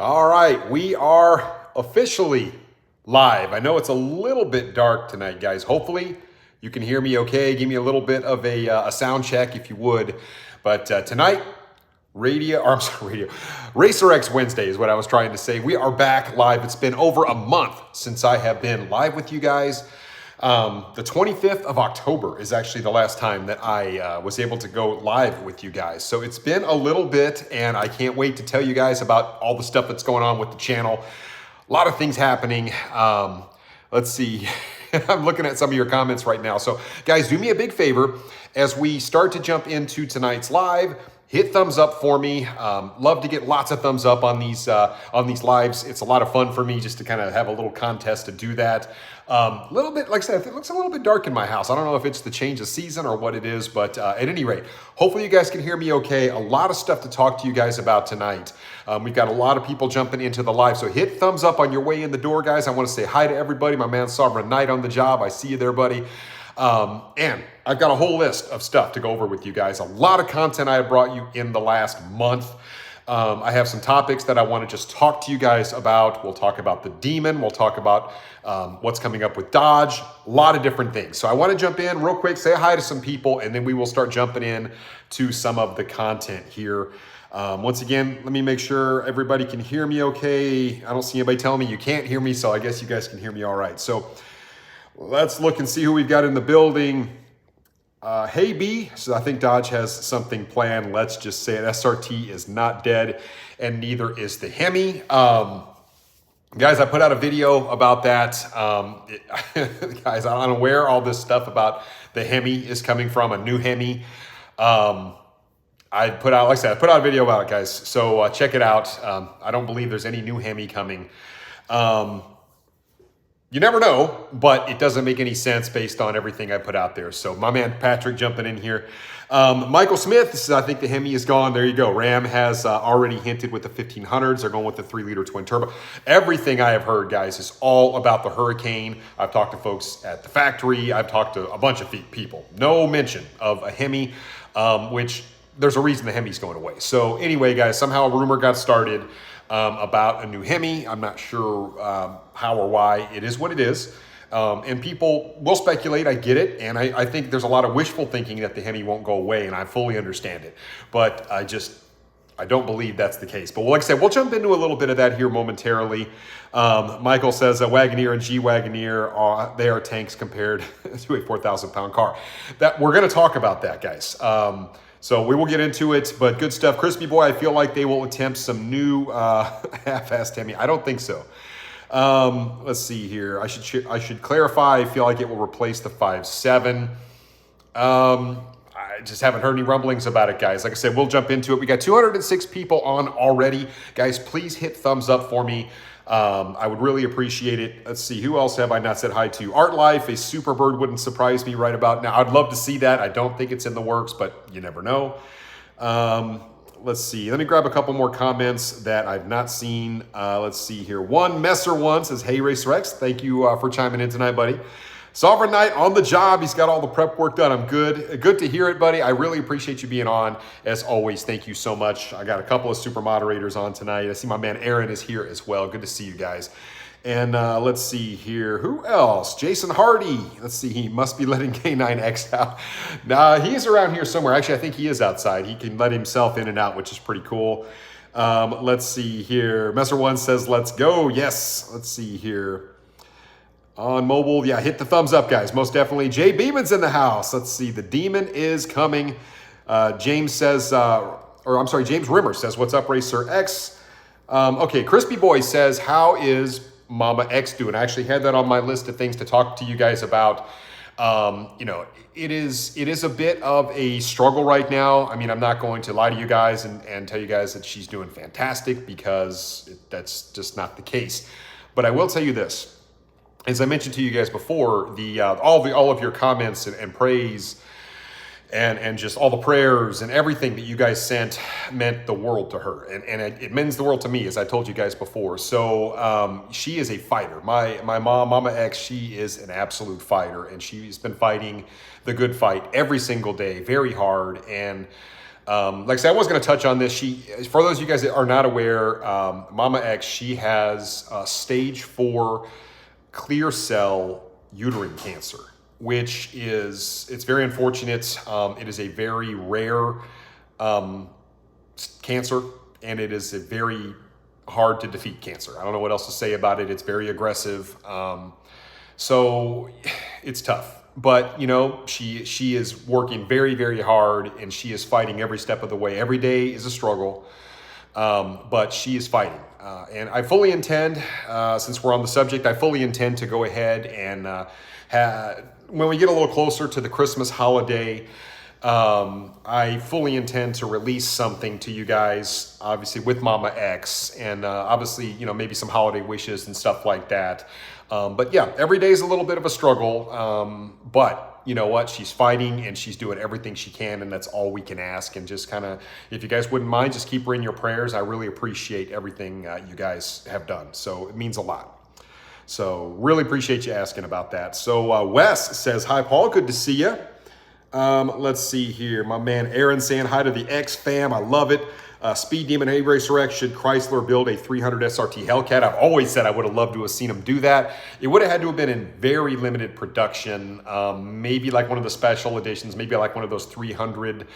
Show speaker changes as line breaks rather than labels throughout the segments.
All right, we are officially live. I know it's a little bit dark tonight, guys. Hopefully you can hear me okay. Give me a little bit of a sound check if you would. But tonight, RacerX Wednesday is what I was trying to say. We are back live. It's been over a month since I have been live with you guys. The 25th of October is actually the last time that I was able to go live with you guys. So it's been a little bit, and I can't wait to tell you guys about all the stuff that's going on with the channel. A lot of things happening. Let's see. I'm looking at some of your comments right now. So guys, do me a big favor as we start to jump into tonight's live. Hit thumbs up for me. Love to get lots of thumbs up on these lives. It's a lot of fun for me just to kind of have a little contest to do that. A little bit, like I said, it looks a little bit dark in my house. I don't know if it's the change of season or what it is, but at any rate, hopefully you guys can hear me okay. A lot of stuff to talk to you guys about tonight. We've got a lot of people jumping into the live, so hit thumbs up on your way in the door, guys. I want to say hi to everybody. My man Sovereign Knight on the job. I see you there, buddy. And I've got a whole list of stuff to go over with you guys. A lot of content I have brought you in the last month. I have some topics that I want to just talk to you guys about. We'll talk about the Demon. We'll talk about what's coming up with Dodge. A lot of different things. So I want to jump in real quick, say hi to some people, and then we will start jumping in to some of the content here. Once again, let me make sure everybody can hear me okay. I don't see anybody telling me you can't hear me, so I guess you guys can hear me all right. So let's look and see who we've got in the building. Hey B, so I think Dodge has something planned. Let's just say it. SRT is not dead, and neither is the Hemi. Guys, I put out a video about that. Guys, I don't know where all this stuff about the Hemi is coming from, a new Hemi. I put out, like I said, I put out a video about it, guys. So check it out. I don't believe there's any new Hemi coming. You never know, but it doesn't make any sense based on everything I put out there. So my man Patrick jumping in here. Michael Smith, this is, I think the Hemi is gone. There you go. Ram has already hinted with the 1500s. They're going with the 3-liter twin turbo. Everything I have heard, guys, is all about the Hurricane. I've talked to folks at the factory. I've talked to a bunch of people. No mention of a Hemi, which there's a reason the Hemi's going away. So anyway, guys, somehow a rumor got started about a new Hemi. I'm not sure how or why. It is what it is. And people will speculate. I get it. And I think there's a lot of wishful thinking that the Hemi won't go away, and I fully understand it. But I don't believe that's the case. But like I said, we'll jump into a little bit of that here momentarily. Michael says a Wagoneer and G-Wagoneer, they are tanks compared to a 4,000-pound car. That we're going to talk about that, guys. So we will get into it, but good stuff. Crispy Boy, I feel like they will attempt some new half-assed Hemi. I don't think so. Let's see here. I should clarify. I feel like it will replace the 5.7. I just haven't heard any rumblings about it, guys. Like I said, we'll jump into it. We got 206 people on already. Guys, please hit thumbs up for me. I would really appreciate it. Let's see, who else have I not said hi to? Art Life, a Superbird wouldn't surprise me right about now. I'd love to see that. I don't think it's in the works, but you never know. Let's see. Let me grab a couple more comments that I've not seen. Let's see here. One Messer One says, hey, RacerX. Thank you for chiming in tonight, buddy. Sovereign Knight on the job. He's got all the prep work done. I'm good. Good to hear it, buddy. I really appreciate you being on. As always, thank you so much. I got a couple of super moderators on tonight. I see my man Aaron is here as well. Good to see you guys. And let's see here. Who else? Jason Hardy. Let's see. He must be letting K9X out. Nah, he's around here somewhere. Actually, I think he is outside. He can let himself in and out, which is pretty cool. Let's see here. Messer One says, let's go. Yes. Let's see here. On mobile, yeah, hit the thumbs up, guys. Most definitely. Jay Beeman's in the house. Let's see. The Demon is coming. James says, James Rimmer says, what's up, RacerX? Okay, Crispy Boy says, how is Mama X doing? I actually had that on my list of things to talk to you guys about. You know, it is a bit of a struggle right now. I mean, I'm not going to lie to you guys and tell you guys that she's doing fantastic, because that's just not the case. But I will tell you this. As I mentioned to you guys before, all of your comments and praise and just all the prayers and everything that you guys sent meant the world to her. And it means the world to me, as I told you guys before. So she is a fighter. My mom, Mama X, she is an absolute fighter. And she's been fighting the good fight every single day, very hard. And Like I said, I was going to touch on this. For those of you guys that are not aware, Mama X, she has stage 4 clear cell uterine cancer, which it's very unfortunate. It is a very rare cancer, and it is a very hard to defeat cancer. I don't know what else to say about it. It's very aggressive. So it's tough. But, you know, she is working very, very hard, and she is fighting every step of the way. Every day is a struggle, but she is fighting. And I fully intend, since we're on the subject, I fully intend to go ahead and when we get a little closer to the Christmas holiday, I fully intend to release something to you guys, obviously with Mama X, and obviously, you know, maybe some holiday wishes and stuff like that. But yeah, every day is a little bit of a struggle, but you know what? She's fighting and she's doing everything she can, and that's all we can ask. And just kind of, if you guys wouldn't mind, just keep her in your prayers. I really appreciate everything you guys have done. So it means a lot. So really appreciate you asking about that. So Wes says, hi, Paul. Good to see you. Let's see here. My man Aaron saying hi to the X fam. I love it. Speed Demon, hey, RacerX, should Chrysler build a 300 SRT Hellcat? I've always said I would have loved to have seen them do that. It would have had to have been in very limited production, maybe like one of the special editions, maybe like one of those 300,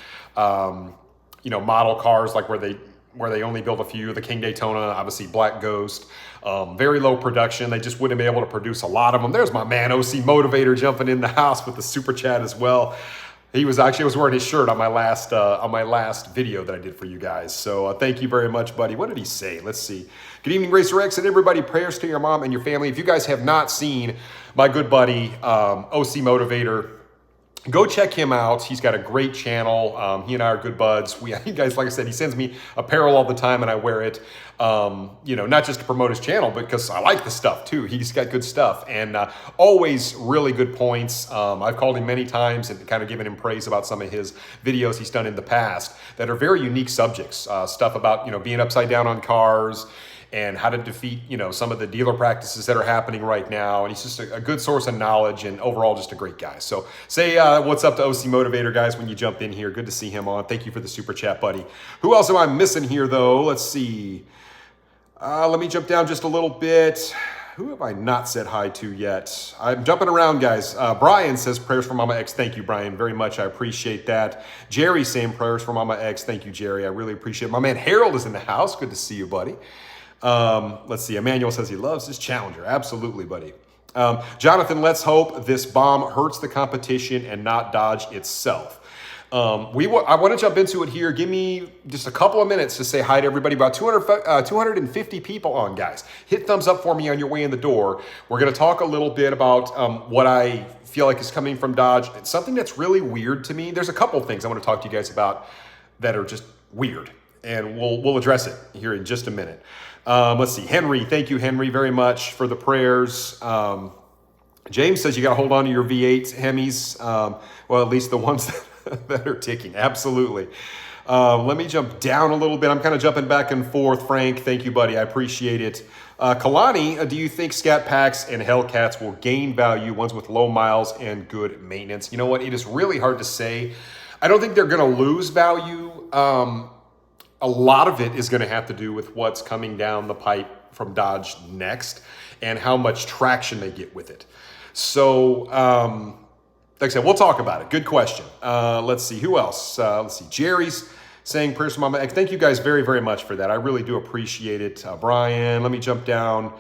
you know, model cars, like where they only build a few. The King Daytona, obviously Black Ghost, very low production. They just wouldn't be able to produce a lot of them. There's my man OC Motivator jumping in the house with the super chat as well. I was wearing his shirt on my last video that I did for you guys. So thank you very much, buddy. What did he say? Let's see. Good evening, RacerX, and everybody. Prayers to your mom and your family. If you guys have not seen my good buddy, OC Motivator, go check him out. He's got a great channel. He and I are good buds. You guys, like I said, he sends me apparel all the time, and I wear it. You know, not just to promote his channel, but because I like the stuff too. He's got good stuff, and always really good points. I've called him many times and kind of given him praise about some of his videos he's done in the past that are very unique subjects. Stuff about, you know, being upside down on cars, and how to defeat, you know, some of the dealer practices that are happening right now. And he's just a good source of knowledge, and overall just a great guy. So say what's up to OC Motivator, guys, when you jump in here. Good to see him on. Thank you for the super chat, buddy. Who else am I missing here, though? Let's see. Let me jump down just a little bit. Who have I not said hi to yet? I'm jumping around, guys. Brian says prayers for Mama X. Thank you, Brian, very much. I appreciate that. Jerry saying prayers for Mama X. Thank you, Jerry. I really appreciate it. My man Harold is in the house. Good to see you, buddy. Let's see. Emmanuel says he loves his Challenger. Absolutely, buddy. Jonathan, let's hope this bomb hurts the competition and not Dodge itself. I want to jump into it here. Give me just a couple of minutes to say hi to everybody. About 250 people on, guys. Hit thumbs up for me on your way in the door. We're going to talk a little bit about what I feel like is coming from Dodge. It's something that's really weird to me. There's a couple of things I want to talk to you guys about that are just weird, and we'll address it here in just a minute. Let's see. Henry, thank you, Henry, very much for the prayers. James says you got to hold on to your V8 Hemis. Well, at least the ones that are ticking. Absolutely. Let me jump down a little bit. I'm kind of jumping back and forth. Frank, thank you, buddy. I appreciate it. Kalani, do you think Scat Packs and Hellcats will gain value, ones with low miles and good maintenance? You know what? It is really hard to say. I don't think they're going to lose value. A lot of it is going to have to do with what's coming down the pipe from Dodge next and how much traction they get with it. So, like I said, we'll talk about it. Good question. Let's see. Who else? Let's see. Jerry's saying prayers for Mama X. Thank you guys very, very much for that. I really do appreciate it. Brian, let me jump down.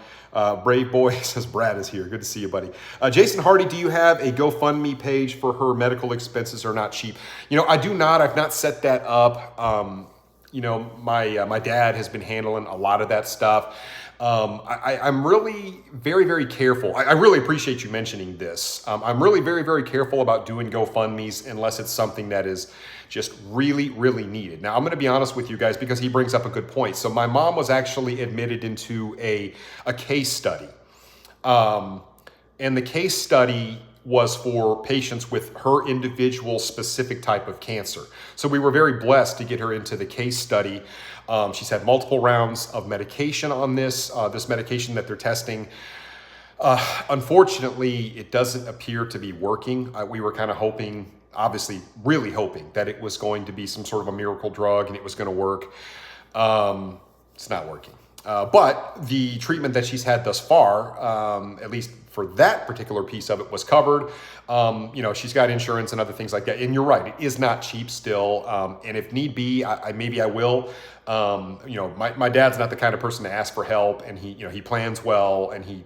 Brave Boy says Brad is here. Good to see you, buddy. Jason Hardy, do you have a GoFundMe page for her medical expenses are not cheap? You know, I do not. I've not set that up. You know, my dad has been handling a lot of that stuff. I'm really very, very careful. I really appreciate you mentioning this. I'm really very, very careful about doing GoFundMes unless it's something that is just really, really needed. Now, I'm going to be honest with you guys because he brings up a good point. So my mom was actually admitted into a case study. And the case study was for patients with her individual specific type of cancer. So we were very blessed to get her into the case study. She's had multiple rounds of medication on this medication that they're testing. Unfortunately, it doesn't appear to be working. We were kind of hoping, obviously really hoping that it was going to be some sort of a miracle drug and it was going to work. It's not working. But the treatment that she's had thus far, at least for that particular piece of it, was covered. You know, she's got insurance and other things like that. And you're right, it is not cheap still. And if need be, maybe I will. You know, my dad's not the kind of person to ask for help, and he plans well, and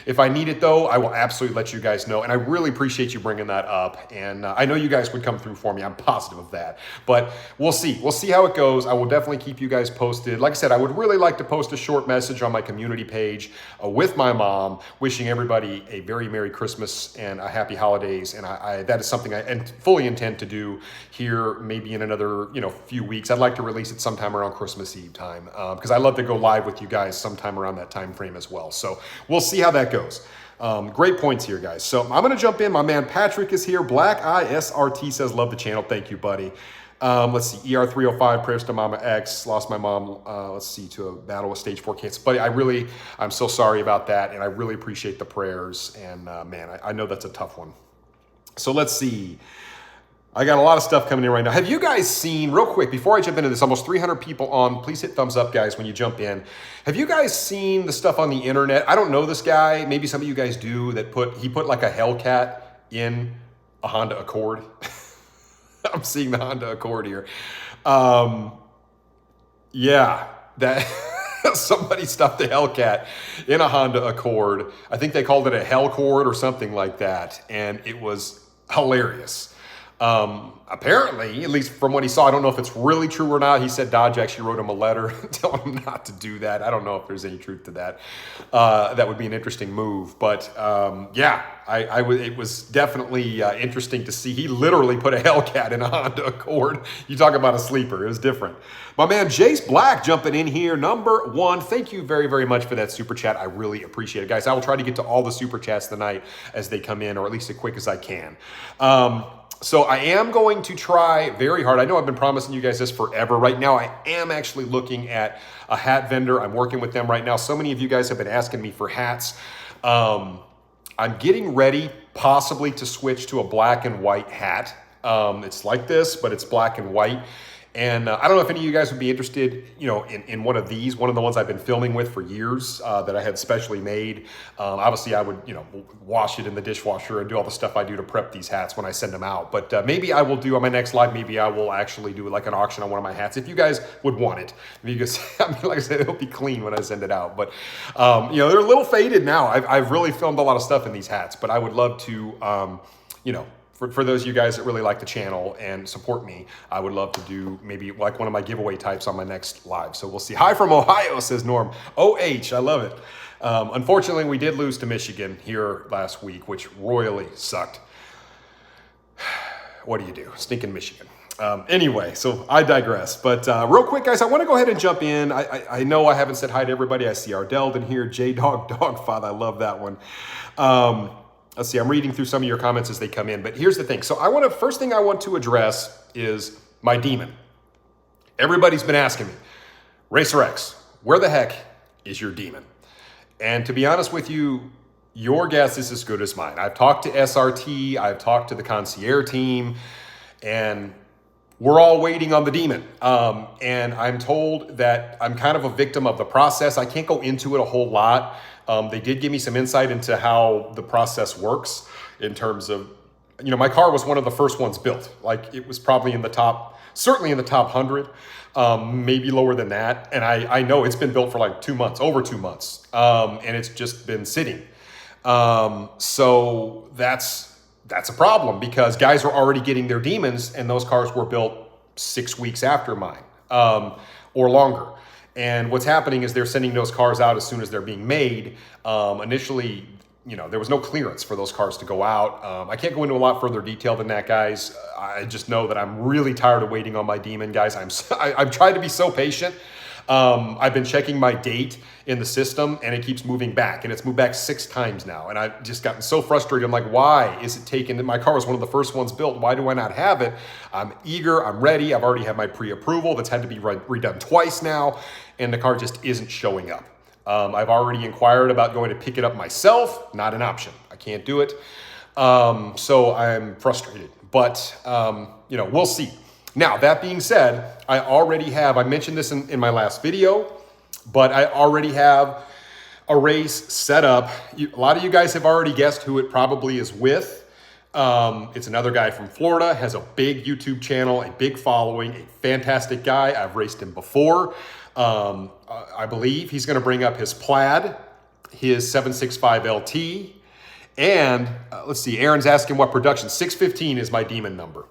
if I need it though, I will absolutely let you guys know. And I really appreciate you bringing that up. And I know you guys would come through for me. I'm positive of that, but we'll see. We'll see how it goes. I will definitely keep you guys posted. Like I said, I would really like to post a short message on my community page with my mom, wishing everybody a very Merry Christmas and a happy holidays. And that is something I fully intend to do here, maybe in another, few weeks. I'd like to release it sometime around Christmas Eve time, because I love to go live with you guys sometime around that time frame as well. So we'll see how that goes. Great points here, guys. So I'm going to jump in. My man Patrick is here. Black Eye SRT says, love the channel. Thank you, buddy. Let's see. ER305, prayers to Mama X. Lost my mom, to a battle with stage 4 cancer. Buddy, I'm so sorry about that. And I really appreciate the prayers. And man, I know that's a tough one. So let's see. I got a lot of stuff coming in right now. Have you guys seen, real quick, before I jump into this, almost 300 people on, please hit thumbs up, guys, when you jump in. Have you guys seen the stuff on the internet? I don't know this guy. Maybe some of you guys do, he put like a Hellcat in a Honda Accord. I'm seeing the Honda Accord here. Yeah, that somebody stuffed a Hellcat in a Honda Accord. I think they called it a Hellcord or something like that. And it was hilarious. Apparently, at least from what he saw, I don't know if it's really true or not. He said Dodge actually wrote him a letter telling him not to do that. I don't know if there's any truth to that. That would be an interesting move. But yeah, it was definitely interesting to see. He literally put a Hellcat in a Honda Accord. You talk about a sleeper. It was different. My man Jace Black jumping in here. Number 1. Thank you very, very much for that super chat. I really appreciate it, guys. I will try to get to all the super chats tonight as they come in, or at least as quick as I can. So I am going to try very hard. I know I've been promising you guys this forever. Right now, I am actually looking at a hat vendor. I'm working with them right now. So many of you guys have been asking me for hats. I'm getting ready possibly to switch to a black and white hat. It's like this, but it's black and white. And I don't know if any of you guys would be interested, in one of these, one of the ones I've been filming with for years that I had specially made. Obviously, I would, wash it in the dishwasher and do all the stuff I do to prep these hats when I send them out. But maybe I will do on my next live, maybe I will actually do like an auction on one of my hats if you guys would want it. Because, like I said, it'll be clean when I send it out. But, they're a little faded now. I've really filmed a lot of stuff in these hats, but I would love to, for those of you guys that really like the channel and support me, I would love to do maybe like one of my giveaway types on my next live. So we'll see. Hi from Ohio, says Norm. OH, I love it. Unfortunately, we did lose to Michigan here last week, which royally sucked. What do you do? Stinking Michigan. Anyway, so I digress. But real quick, guys, I want to go ahead and jump in. I know I haven't said hi to everybody. I see Ardell in here. J-Dog, Dogfather. I love that one. Let's see, I'm reading through some of your comments as they come in, but here's the thing. So first thing I want to address is my demon. Everybody's been asking me, RacerX, where the heck is your demon? And to be honest with you, your guess is as good as mine. I've talked to SRT, I've talked to the concierge team, and we're all waiting on the demon. And I'm told that I'm kind of a victim of the process. I can't go into it a whole lot. They did give me some insight into how the process works in terms of, my car was one of the first ones built. Like it was probably certainly in the top 100, maybe lower than that. And I know it's been built for like 2 months, over 2 months. And it's just been sitting. So that's a problem because guys are already getting their demons and those cars were built 6 weeks after mine, or longer. And what's happening is they're sending those cars out as soon as they're being made. Initially, there was no clearance for those cars to go out. I can't go into a lot further detail than that, guys. I just know that I'm really tired of waiting on my demon, guys. I've tried to be so patient. I've been checking my date in the system and it keeps moving back, and it's moved back 6 times now. And I've just gotten so frustrated. I'm like, why is it taking? My car was one of the first ones built. Why do I not have it? I'm eager. I'm ready. I've already had my pre-approval that's had to be redone twice now. And the car just isn't showing up. I've already inquired about going to pick it up myself. Not an option. I can't do it. So I'm frustrated, But, you know, we'll see. Now, that being said, I already have, I mentioned this in my last video, but I already have a race set up. A lot of you guys have already guessed who it probably is with. It's another guy from Florida, has a big YouTube channel, a big following, a fantastic guy. I've raced him before. I believe he's going to bring up his Plaid, his 765 LT, and let's see, Aaron's asking what production. 615 is my Demon number.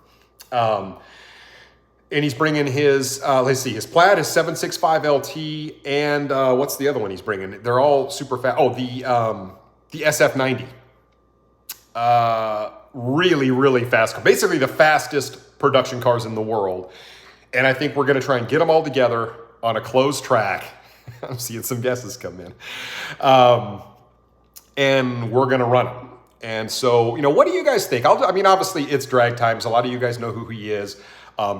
And he's bringing his, let's see, his Plaid, his 765 LT, and what's the other one he's bringing? They're all super fast. Oh, the SF90. Really, really fast. Basically the fastest production cars in the world. And I think we're going to try and get them all together on a closed track. I'm seeing some guesses come in. And we're going to run them. And so, you know, what do you guys think? I mean, obviously it's Drag Times. A lot of you guys know who he is.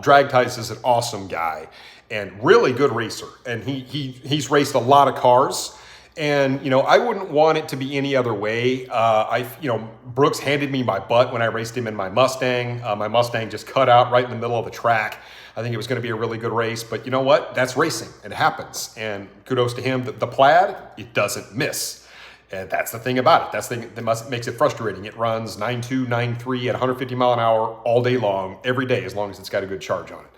Drag Times is an awesome guy and really good racer. And he's raced a lot of cars. And, you know, I wouldn't want it to be any other way. You know, Brooks handed me my butt when I raced him in my Mustang. My Mustang just cut out right in the middle of the track. I think it was going to be a really good race, but you know what? That's racing. It happens. And kudos to him. The Plaid, it doesn't miss. And that's the thing about it. That's the thing that makes it frustrating. It runs 9.2, 9.3 at 150 mile an hour all day long, every day, as long as it's got a good charge on it.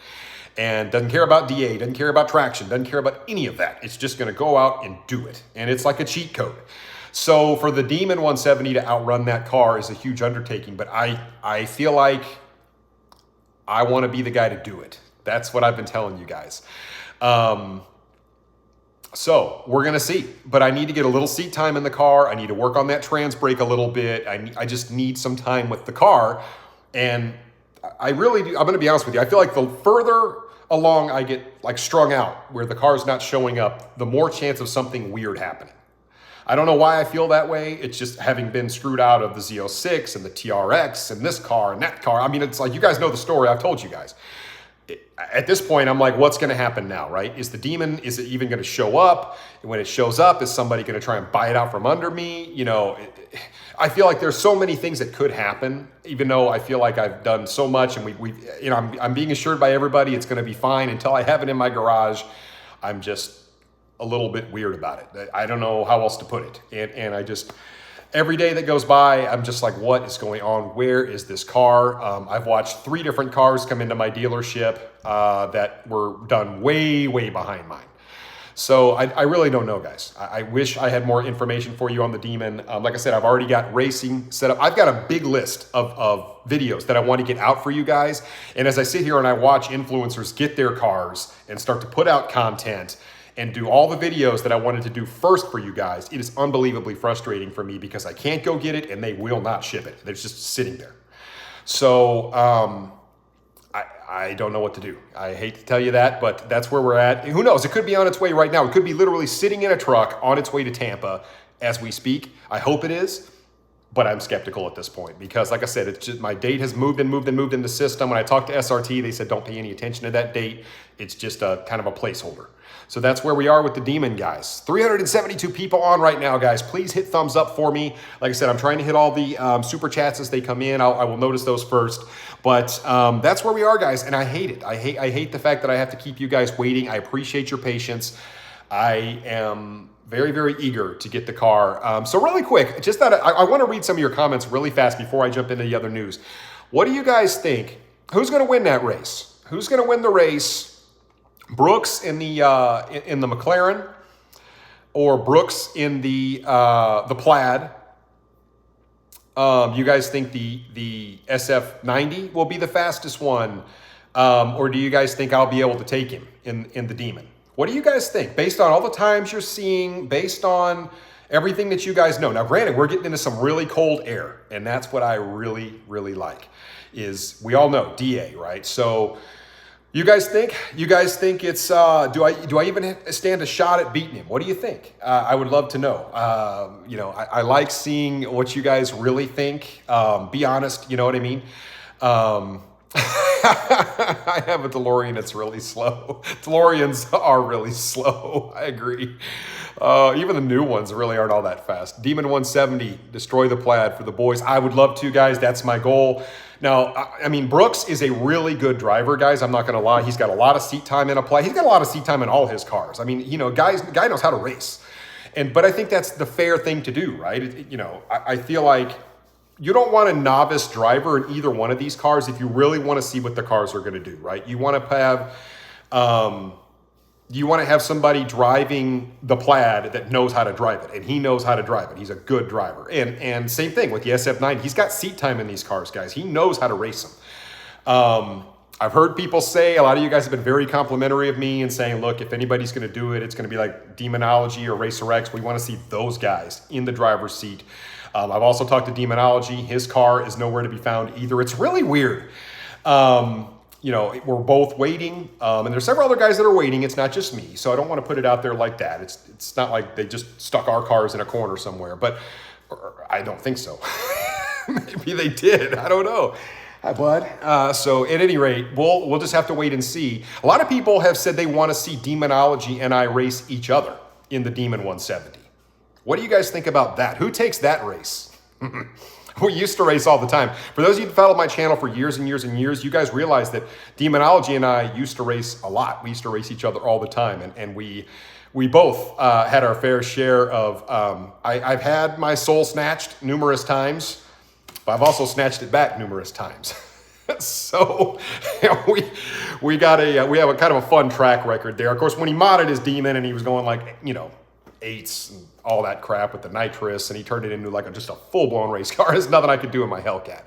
And doesn't care about DA, doesn't care about traction, doesn't care about any of that. It's just going to go out and do it. And it's like a cheat code. So for the Demon 170 to outrun that car is a huge undertaking, but I feel like I want to be the guy to do it. That's what I've been telling you guys. So we're going to see, but I need to get a little seat time in the car. I need to work on that trans brake a little bit. I just need some time with the car. And I really do. I'm going to be honest with you. I feel like the further along I get like strung out where the car's not showing up, the more chance of something weird happening. I don't know why I feel that way. It's just having been screwed out of the Z06 and the TRX and this car and that car. I mean, it's like, you guys know the story. I've told you guys. At this point, I'm like, what's going to happen now, right? Is the Demon, is it even going to show up? And when it shows up, is somebody going to try and buy it out from under me? You know, I feel like there's so many things that could happen, even though I feel like I've done so much and you know, I'm being assured by everybody it's going to be fine until I have it in my garage. I'm just a little bit weird about it. I don't know how else to put it. And I just, every day that goes by, I'm just like, what is going on? Where is this car? I've watched 3 different cars come into my dealership that were done way, way behind mine. So I really don't know, guys. I wish I had more information for you on the Demon. Like I said, I've already got racing set up. I've got a big list of videos that I want to get out for you guys. And as I sit here and I watch influencers get their cars and start to put out content and do all the videos that I wanted to do first for you guys, it is unbelievably frustrating for me because I can't go get it and they will not ship it. They're just sitting there. So I don't know what to do. I hate to tell you that, but that's where we're at. Who knows? It could be on its way right now. It could be literally sitting in a truck on its way to Tampa as we speak. I hope it is, but I'm skeptical at this point because, like I said, it's just my date has moved in the system. When I talked to SRT, they said don't pay any attention to that date. It's just a kind of a placeholder. So that's where we are with the Demon, guys. 372 people on right now, guys. Please hit thumbs up for me. Like I said, I'm trying to hit all the super chats as they come in. I will notice those first. But that's where we are, guys. And I hate it. I hate the fact that I have to keep you guys waiting. I appreciate your patience. I am very, very eager to get the car. So really quick, just that I want to read some of your comments really fast before I jump into the other news. What do you guys think? Who's going to win that race? Who's going to win the race? Brooks in the McLaren, or Brooks in the Plaid? You guys think the SF90 will be the fastest one, or do you guys think I'll be able to take him in the Demon? What do you guys think? Based on all the times you're seeing, based on everything that you guys know. Now, granted, we're getting into some really cold air, and that's what I really, really like. Is we all know DA, right? So. You guys think it's, do I even stand a shot at beating him? What do you think? I would love to know. You know, I like seeing what you guys really think. Be honest, you know what I mean? I have a DeLorean that's really slow. DeLoreans are really slow. I agree. Even the new ones really aren't all that fast. Demon 170, destroy the Plaid for the boys. I would love to, guys. That's my goal. Now, I mean, Brooks is a really good driver, guys. I'm not going to lie. He's got a lot of seat time in a Plaid. He's got a lot of seat time in all his cars. I mean, you know, guy knows how to race. But I think that's the fair thing to do, right? You know, I feel like you don't want a novice driver in either one of these cars if you really want to see what the cars are going to do, right? You want to have somebody driving the Plaid that knows how to drive it, and he knows how to drive it. He's a good driver. And same thing with the SF9. He's got seat time in these cars, guys. He knows how to race them. I've heard people say, a lot of you guys have been very complimentary of me and saying, look, if anybody's going to do it, it's going to be like Demonology or RacerX. We want to see those guys in the driver's seat. I've also talked to Demonology. His car is nowhere to be found either. It's really weird. You know, we're both waiting, and there's several other guys that are waiting. It's not just me, so I don't want to put it out there like that. It's not like they just stuck our cars in a corner somewhere, but I don't think so. Maybe they did. I don't know. Hi, bud. So at any rate, we'll just have to wait and see. A lot of people have said they want to see Demonology and I race each other in the Demon 170. What do you guys think about that? Who takes that race? We used to race all the time. For those of you who followed my channel for years and years and years, you guys realize that Demonology and I used to race a lot. We used to race each other all the time, and we both had our fair share of, I've had my soul snatched numerous times, but I've also snatched it back numerous times. So we have a kind of a fun track record there. Of course, when he modded his Demon and he was going like, you know, 8s and all that crap with the nitrous, and he turned it into like just a full-blown race car. There's nothing I could do in my Hellcat.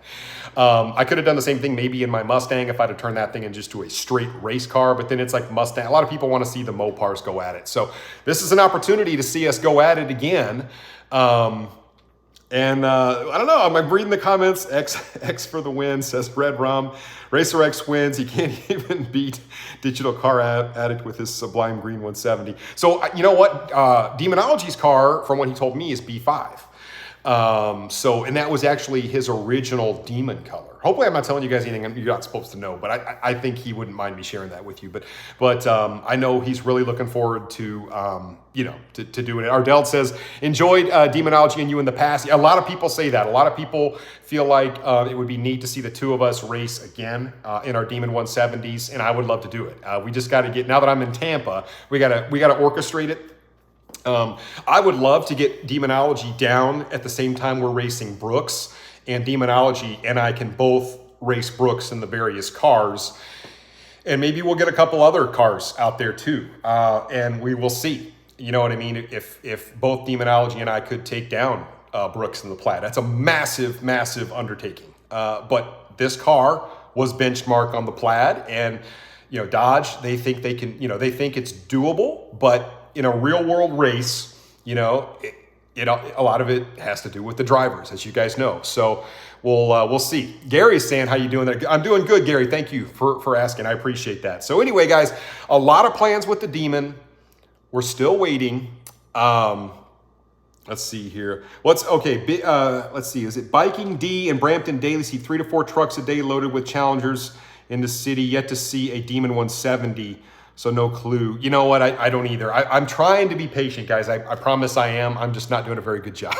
I could have done the same thing maybe in my Mustang if I'd have turned that thing in just to a straight race car, but then it's like Mustang. A lot of people want to see the Mopars go at it. So this is an opportunity to see us go at it again. And I don't know, I'm reading the comments. X for the win, says Red Rum. RacerX wins. He can't even beat Digital Car Addict with his Sublime Green 170. So you know what? Demonology's car, from what he told me, is B5. And that was actually his original Demon color. Hopefully I'm not telling you guys anything you're not supposed to know, but I think he wouldn't mind me sharing that with you. But I know he's really looking forward to, to doing it. Ardell says, enjoyed Demonology and you in the past. A lot of people say that. A lot of people feel like it would be neat to see the two of us race again in our Demon 170s, and I would love to do it. We just got to get, now that I'm in Tampa, we got to orchestrate it. I would love to get Demonology down at the same time we're racing Brooks, and Demonology and I can both race Brooks in the various cars, and maybe we'll get a couple other cars out there too, and we will see. You know what I mean? If both Demonology and I could take down Brooks in the Plaid, that's a massive, massive undertaking. But this car was benchmarked on the Plaid, and Dodge, they think they can, they think it's doable, but in a real world race, a lot of it has to do with the drivers, as you guys know. So we'll see. Gary's saying, how you doing there? I'm doing good, Gary. Thank you for asking. I appreciate that. So anyway, guys, a lot of plans with the Demon. We're still waiting. Let's see here. Let's see. Is it Biking D and Brampton Daily see 3 to 4 trucks a day loaded with Challengers in the city? Yet to see a Demon 170. So no clue. You know what? I don't either. I'm trying to be patient, guys. I promise I am. I'm just not doing a very good job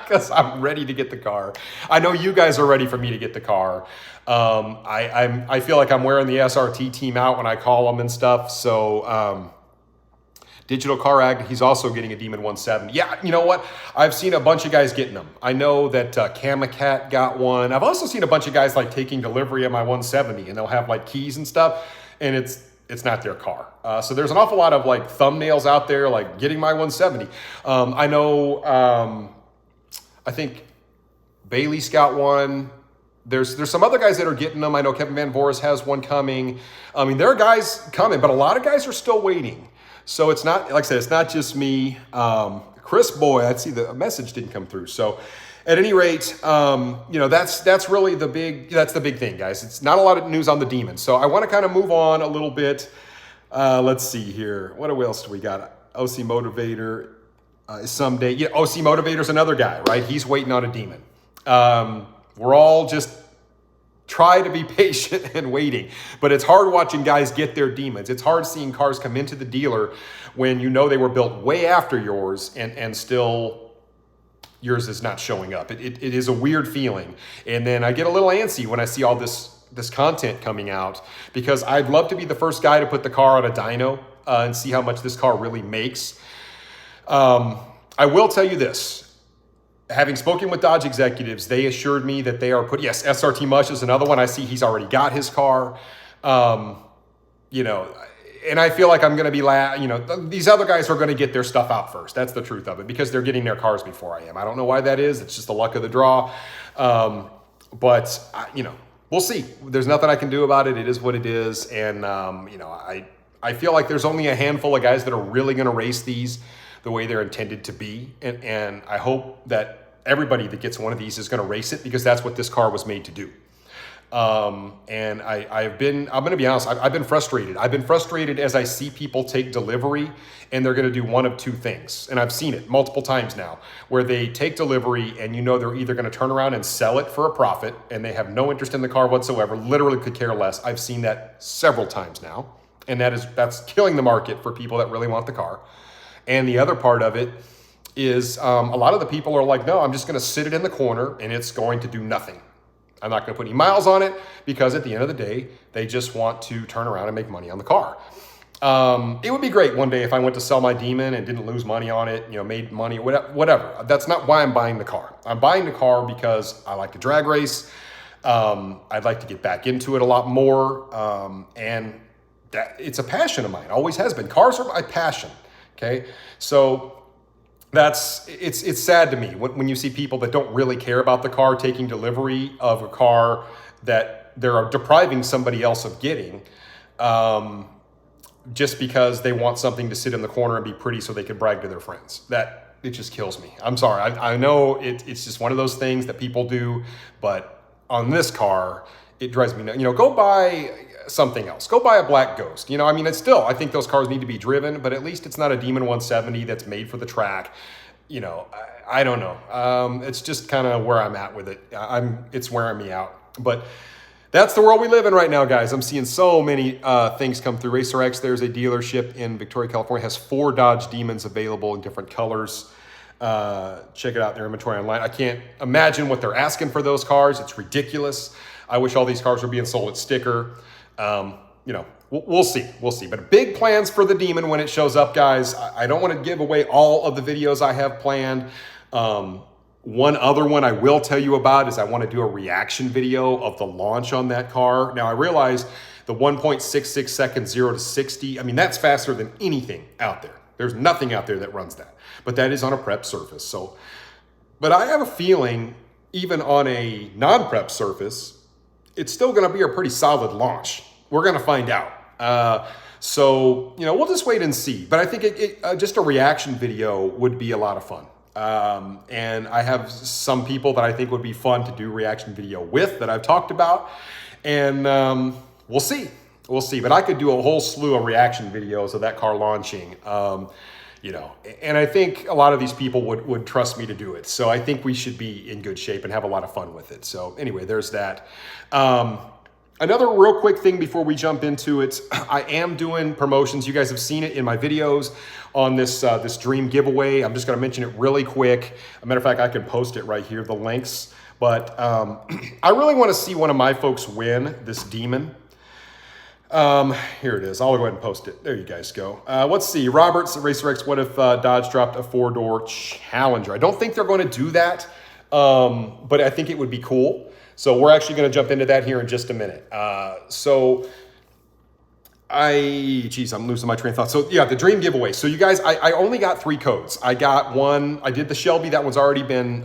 because I'm ready to get the car. I know you guys are ready for me to get the car. I feel like I'm wearing the SRT team out when I call them and stuff. So Digital Car Act, he's also getting a Demon 170. Yeah, you know what? I've seen a bunch of guys getting them. I know that Kamacat got one. I've also seen a bunch of guys like taking delivery of my 170, and they'll have like keys and stuff, and it's not their car. So there's an awful lot of like thumbnails out there, like getting my 170. I know, I think Bailey's got one. There's some other guys that are getting them. I know Kevin Van Voris has one coming. I mean, there are guys coming, but a lot of guys are still waiting. So it's not, like I said, it's not just me. Chris Boy, I see the message didn't come through. So at any rate, that's really the big thing, guys. It's not a lot of news on the Demon. So I want to kind of move on a little bit. Let's see here. What else do we got? OC Motivator is someday. Yeah, OC Motivator's another guy, right? He's waiting on a Demon. We're all just try to be patient and waiting. But it's hard watching guys get their demons. It's hard seeing cars come into the dealer when you know they were built way after yours and still yours is not showing up. It is a weird feeling. And then I get a little antsy when I see all this content coming out, because I'd love to be the first guy to put the car on a dyno and see how much this car really makes. I will tell you this. Having spoken with Dodge executives, they assured me that they are yes, SRT Mush is another one. I see he's already got his car. You know, and I feel like I'm going to be, these other guys are going to get their stuff out first. That's the truth of it, because they're getting their cars before I am. I don't know why that is. It's just the luck of the draw. But we'll see. There's nothing I can do about it. It is what it is. And, I feel like there's only a handful of guys that are really going to race these the way they're intended to be. And I hope that everybody that gets one of these is going to race it, because that's what this car was made to do. And I'm going to be honest, I've been frustrated. I've been frustrated as I see people take delivery and they're going to do one of two things. And I've seen it multiple times now, where they take delivery and they're either going to turn around and sell it for a profit, and they have no interest in the car whatsoever, literally could care less. I've seen that several times now. And that's killing the market for people that really want the car. And the other part of it is a lot of the people are like, no, I'm just going to sit it in the corner and it's going to do nothing. I'm not going to put any miles on it, because at the end of the day, they just want to turn around and make money on the car. It would be great one day if I went to sell my Demon and didn't lose money on it, made money, whatever. That's not why I'm buying the car. I'm buying the car because I like to drag race. I'd like to get back into it a lot more. And it's a passion of mine, always has been. Cars are my passion. Okay, so it's sad to me when you see people that don't really care about the car taking delivery of a car that they're depriving somebody else of getting, just because they want something to sit in the corner and be pretty so they can brag to their friends. It just kills me. I'm sorry. I know it's just one of those things that people do, but on this car, it drives me nuts. Go buy something else. Go buy a Black Ghost. I think those cars need to be driven, but at least it's not a Demon 170 that's made for the track. I don't know. It's just kind of where I'm at with it. It's wearing me out. But that's the world we live in right now, guys. I'm seeing so many things come through. RacerX, there's a dealership in Victoria, California, has 4 Dodge Demons available in different colors. Check it out, their inventory online. I can't imagine what they're asking for those cars. It's ridiculous. I wish all these cars were being sold at sticker. We'll see. We'll see. But big plans for the Demon when it shows up, guys. I don't want to give away all of the videos I have planned. One other one I will tell you about is I want to do a reaction video of the launch on that car. Now, I realize the 1.66 seconds 0 to 60, that's faster than anything out there. There's nothing out there that runs that. But that is on a prep surface. But I have a feeling, even on a non-prep surface, it's still going to be a pretty solid launch. We're going to find out. We'll just wait and see. But I think just a reaction video would be a lot of fun. And I have some people that I think would be fun to do reaction video with that I've talked about. And we'll see. We'll see. But I could do a whole slew of reaction videos of that car launching. And I think a lot of these people would trust me to do it. So I think we should be in good shape and have a lot of fun with it. So anyway, there's that. Another real quick thing before we jump into it, I am doing promotions. You guys have seen it in my videos on this dream giveaway. I'm just going to mention it really quick. As a matter of fact, I can post it right here, the links. But I really want to see one of my folks win this Demon. Here it is. I'll go ahead and post it. There you guys go. Let's see. Roberts, RacerX, what if Dodge dropped a 4-door Challenger? I don't think they're going to do that, but I think it would be cool. So we're actually going to jump into that here in just a minute. I'm losing my train of thought. So yeah, the dream giveaway. So you guys, I only got 3 codes. I got one, I did the Shelby, that one's already been,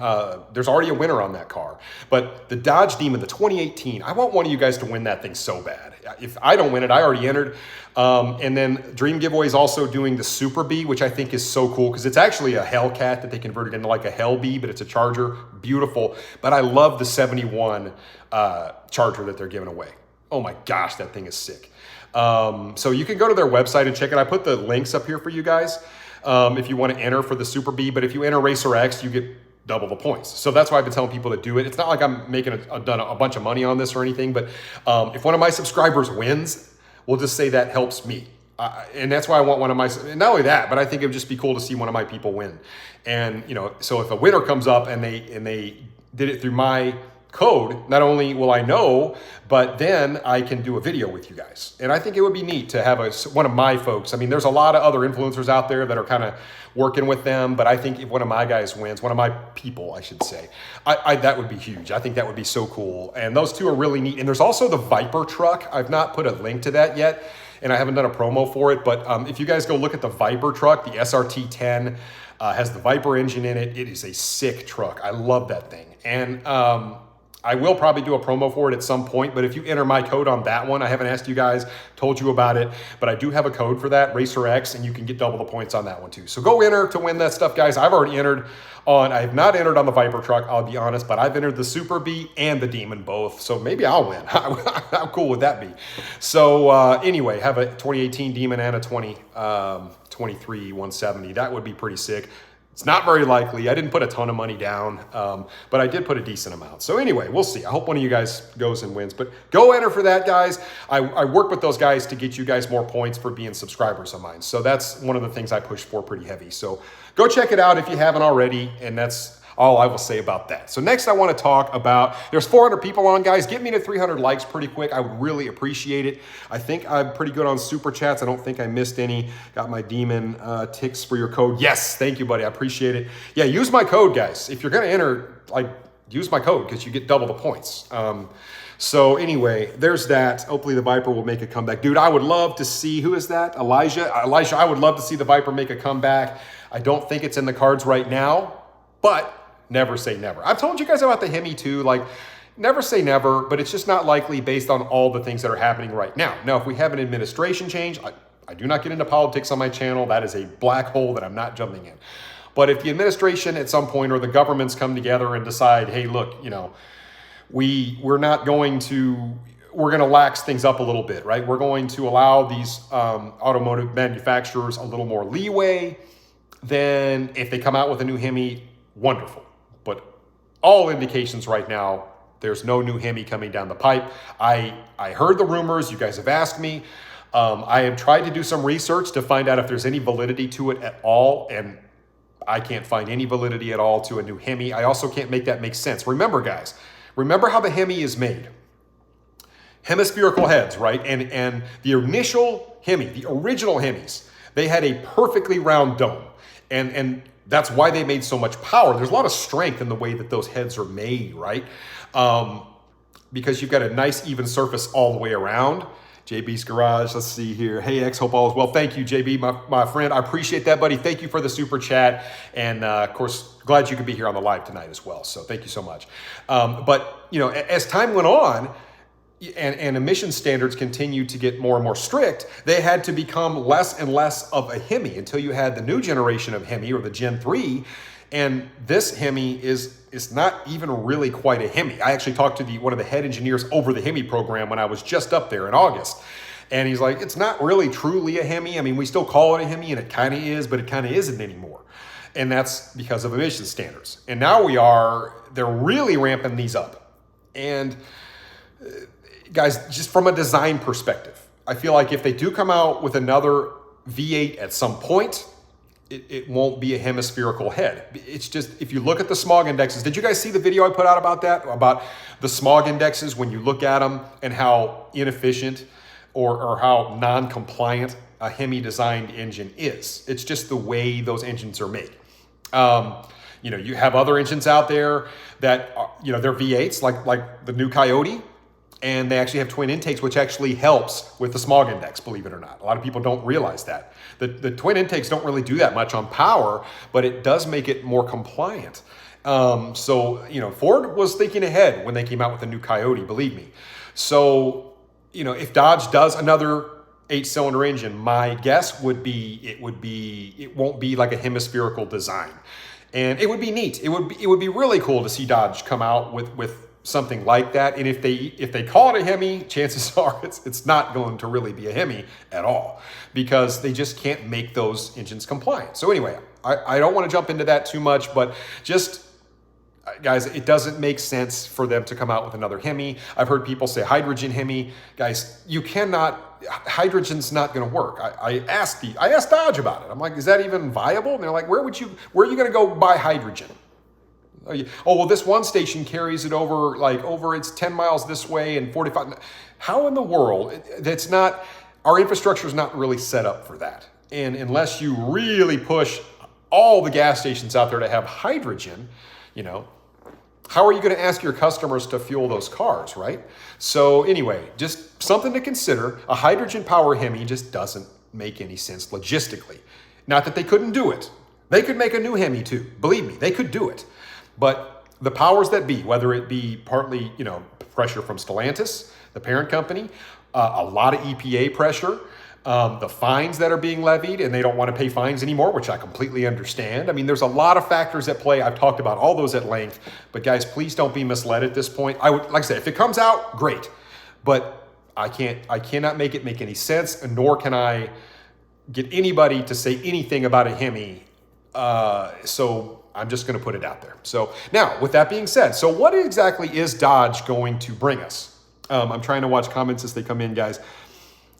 there's already a winner on that car. But the Dodge Demon, the 2018, I want one of you guys to win that thing so bad. If I don't win it, I already entered. And then Dream Giveaway is also doing the Super Bee, which I think is so cool because it's actually a Hellcat that they converted into like a Hell Bee, but it's a Charger. Beautiful. But I love the 71 Charger that they're giving away. Oh my gosh, that thing is sick. So you can go to their website and check it. I put the links up here for you guys if you want to enter for the Super Bee. But if you enter RacerX, you get double the points. So that's why I've been telling people to do it. It's not like I'm making done a bunch of money on this or anything, but if one of my subscribers wins, we'll just say that helps me. And that's why I want one of my, and not only that, but I think it would just be cool to see one of my people win. And, you know, so if a winner comes up and they did it through my code, not only will I know, but then I can do a video with you guys. And I think it would be neat to have one of my folks. I mean, there's a lot of other influencers out there that are kind of working with them, but I think if one of my guys wins, one of my people, I should say, that would be huge. I think that would be so cool. And those two are really neat. And there's also the Viper truck. I've not put a link to that yet, and I haven't done a promo for it, but if you guys go look at the Viper truck, the SRT 10 has the Viper engine in it. It is a sick truck. I love that thing. And I will probably do a promo for it at some point, but if you enter my code on that one, I haven't asked you guys, told you about it, but I do have a code for that, RacerX, and you can get double the points on that one too. So go enter to win that stuff, guys. I've already entered on, I have not entered on the Viper truck, I'll be honest, but I've entered the Super Bee and the Demon both, so maybe I'll win. How cool would that be? So anyway, have a 2018 Demon and a 2023 170. That would be pretty sick. It's not very likely. I didn't put a ton of money down, but I did put a decent amount. So anyway, we'll see. I hope one of you guys goes and wins, but go enter for that, guys. I work with those guys to get you guys more points for being subscribers of mine. So that's one of the things I push for pretty heavy. So go check it out if you haven't already, and that's all I will say about that. So next I want to talk about, there's 400 people on, guys. Get me to 300 likes pretty quick. I would really appreciate it. I think I'm pretty good on super chats. I don't think I missed any. Got my Demon ticks for your code. Yes, thank you, buddy. I appreciate it. Yeah, use my code, guys. If you're going to enter, like, use my code because you get double the points. So anyway, there's that. Hopefully the Viper will make a comeback. Dude, I would love to see, who is that? Elijah, I would love to see the Viper make a comeback. I don't think it's in the cards right now, but never say never. I've told you guys about the Hemi too, like never say never, but it's just not likely based on all the things that are happening right now. Now, if we have an administration change, I do not get into politics on my channel. That is a black hole that I'm not jumping in. But if the administration at some point or the governments come together and decide, hey, look, you know, we're going to lax things up a little bit, right? We're going to allow these automotive manufacturers a little more leeway. Then if they come out with a new Hemi, wonderful. But all indications right now, there's no new Hemi coming down the pipe. I heard the rumors. You guys have asked me. I have tried to do some research to find out if there's any validity to it at all, and I can't find any validity at all to a new Hemi. I also can't make that make sense. Remember, guys, remember how the Hemi is made. Hemispherical heads, right? And the initial Hemi, the original Hemis, they had a perfectly round dome. And that's why they made so much power. There's a lot of strength in the way that those heads are made, right? Because you've got a nice even surface all the way around. JB's Garage, let's see here. Hey, X, hope all is well. Thank you, JB, my friend. I appreciate that, buddy. Thank you for the super chat. And of course, glad you could be here on the live tonight as well. So thank you so much. But, you know, as time went on, and emission standards continued to get more and more strict, they had to become less and less of a Hemi until you had the new generation of Hemi, or the Gen 3. And this Hemi is not even really quite a Hemi. I actually talked to one of the head engineers over the Hemi program when I was just up there in August. And he's like, it's not really truly a Hemi. I mean, we still call it a Hemi, and it kind of is, but it kind of isn't anymore. And that's because of emission standards. And now they're really ramping these up. And guys, just from a design perspective, I feel like if they do come out with another V8 at some point, it won't be a hemispherical head. It's just, if you look at the smog indexes, did you guys see the video I put out about that? About the smog indexes, when you look at them and how inefficient or how non-compliant a Hemi designed engine is. It's just the way those engines are made. You know, you have other engines out there that, you know, they're V8s, like the new Coyote, and they actually have twin intakes, which actually helps with the smog index, believe it or not. A lot of people don't realize that. The twin intakes don't really do that much on power, but it does make it more compliant. So, you know, Ford was thinking ahead when they came out with the new Coyote, believe me. So, you know, if Dodge does another 8-cylinder engine, my guess would be it won't be like a hemispherical design. And it would be neat. It would be really cool to see Dodge come out with something like that. And if they call it a Hemi, chances are it's not going to really be a Hemi at all, because they just can't make those engines compliant. So anyway, I don't want to jump into that too much, but just Guys, it doesn't make sense for them to come out with another Hemi. I've heard people say hydrogen Hemi. Guys, you cannot, hydrogen's not gonna work. I asked Dodge about it. I'm like, is that even viable? And they're like, where are you gonna go buy hydrogen? Oh, well, this one station carries it over it's 10 miles this way and 45. How in the world? That's not, our infrastructure is not really set up for that. And unless you really push all the gas stations out there to have hydrogen, how are you going to ask your customers to fuel those cars, right? So anyway, just something to consider. A hydrogen power Hemi just doesn't make any sense logistically. Not that they couldn't do it. They could make a new Hemi too. Believe me, they could do it. But the powers that be, whether it be partly, pressure from Stellantis, the parent company, a lot of EPA pressure, the fines that are being levied, and they don't want to pay fines anymore, which I completely understand. I mean, there's a lot of factors at play. I've talked about all those at length, but guys, please don't be misled at this point. Like I said, if it comes out, great, but I cannot make it make any sense, and nor can I get anybody to say anything about a Hemi. So I'm just going to put it out there. So now, with that being said, so what exactly is Dodge going to bring us? I'm trying to watch comments as they come in, guys.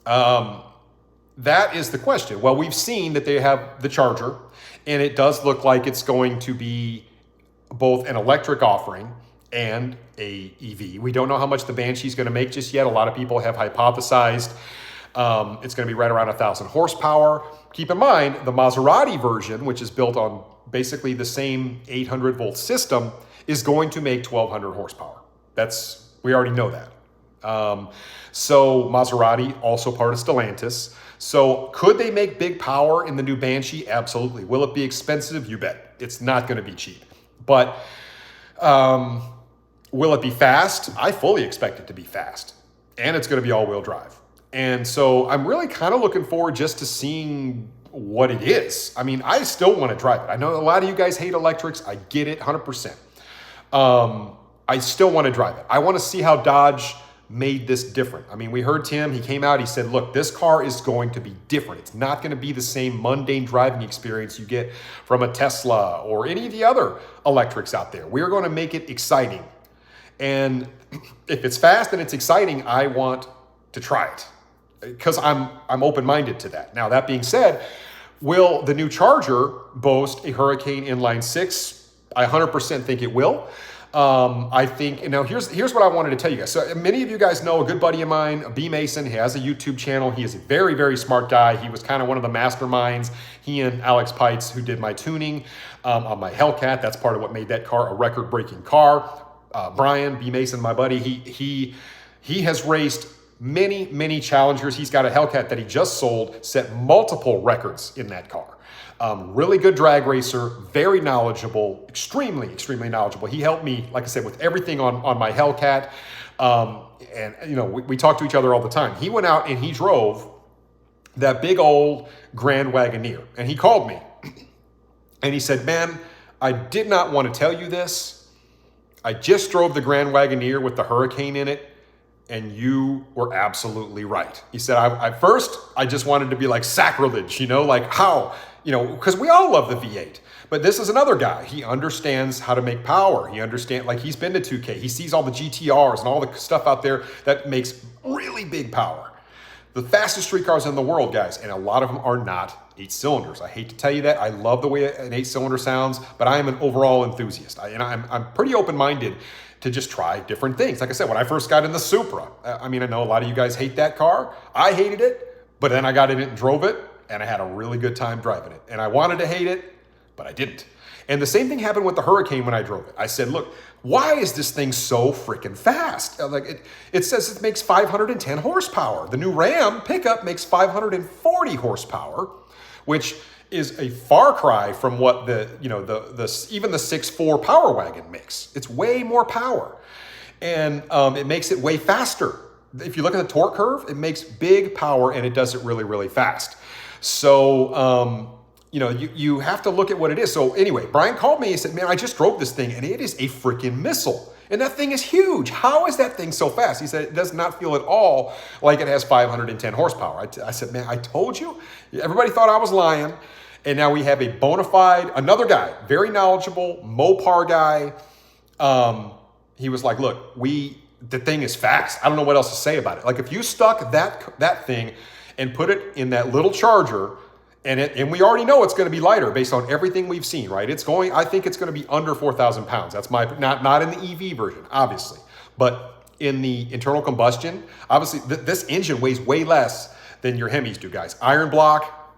That is the question. Well, we've seen that they have the Charger, and it does look like it's going to be both an electric offering and a EV. We don't know how much the Banshee is going to make just yet. A lot of people have hypothesized it's going to be right around 1,000 horsepower. Keep in mind, the Maserati version, which is built on basically the same 800 volt system, is going to make 1,200 horsepower. We already know that. So Maserati, also part of Stellantis. So could they make big power in the new Banshee? Absolutely. Will it be expensive? You bet. It's not going to be cheap. But will it be fast? I fully expect it to be fast. And it's going to be all-wheel drive. And so I'm really kind of looking forward just to seeing what it is. I mean, I still want to drive it. I know a lot of you guys hate electrics. I get it 100%. I still want to drive it. I want to see how Dodge made this different. I mean, we heard Tim, he came out, he said, look, this car is going to be different. It's not going to be the same mundane driving experience you get from a Tesla or any of the other electrics out there. We're going to make it exciting. And if it's fast and it's exciting, I want to try it because I'm open-minded to that. Now, that being said, will the new Charger boast a Hurricane inline six? I 100% think it will. I think, and now here's what I wanted to tell you guys. So many of you guys know a good buddy of mine, B. Mason. He has a YouTube channel. He is a very, very smart guy. He was kind of one of the masterminds. He and Alex Pites, who did my tuning on my Hellcat. That's part of what made that car a record-breaking car. Brian, B. Mason, my buddy, he has raced many, many Challengers. He's got a Hellcat that he just sold, set multiple records in that car. Really good drag racer, very knowledgeable, extremely, extremely knowledgeable. He helped me, like I said, with everything on my Hellcat. And, we talk to each other all the time. He went out and he drove that big old Grand Wagoneer. And he called me and he said, man, I did not want to tell you this. I just drove the Grand Wagoneer with the Hurricane in it. And you were absolutely right. He said, at first, I just wanted to be like sacrilege, like how? Because we all love the V8. But this is another guy. He understands how to make power. He understands, like he's been to 2K. He sees all the GTRs and all the stuff out there that makes really big power. The fastest street cars in the world, guys, and a lot of them are not 8 cylinders. I hate to tell you that. I love the way an 8-cylinder sounds, but I am an overall enthusiast. I'm pretty open-minded to just try different things. Like I said, when I first got in the Supra, I know a lot of you guys hate that car. I hated it, but then I got in it and drove it, and I had a really good time driving it. And I wanted to hate it, but I didn't. And the same thing happened with the Hurricane when I drove it. I said, look, why is this thing so freaking fast? It says it makes 510 horsepower. The new Ram pickup makes 540 horsepower, which is a far cry from what even the 6.4 Power Wagon makes. It's way more power. And it makes it way faster. If you look at the torque curve, it makes big power and it does it really, really fast. So, you have to look at what it is. So anyway, Brian called me and said, man, I just drove this thing and it is a freaking missile. And that thing is huge. How is that thing so fast? He said, it does not feel at all like it has 510 horsepower. I said, man, I told you. Everybody thought I was lying. And now we have a bona fide, another guy, very knowledgeable, Mopar guy, He was like, look, the thing is fast. I don't know what else to say about it. Like if you stuck that thing and put it in that little Charger, and we already know it's going to be lighter based on everything we've seen, right? I think it's going to be under 4,000 pounds. That's not in the EV version, obviously, but in the internal combustion, obviously this engine weighs way less than your Hemis do, guys. Iron block,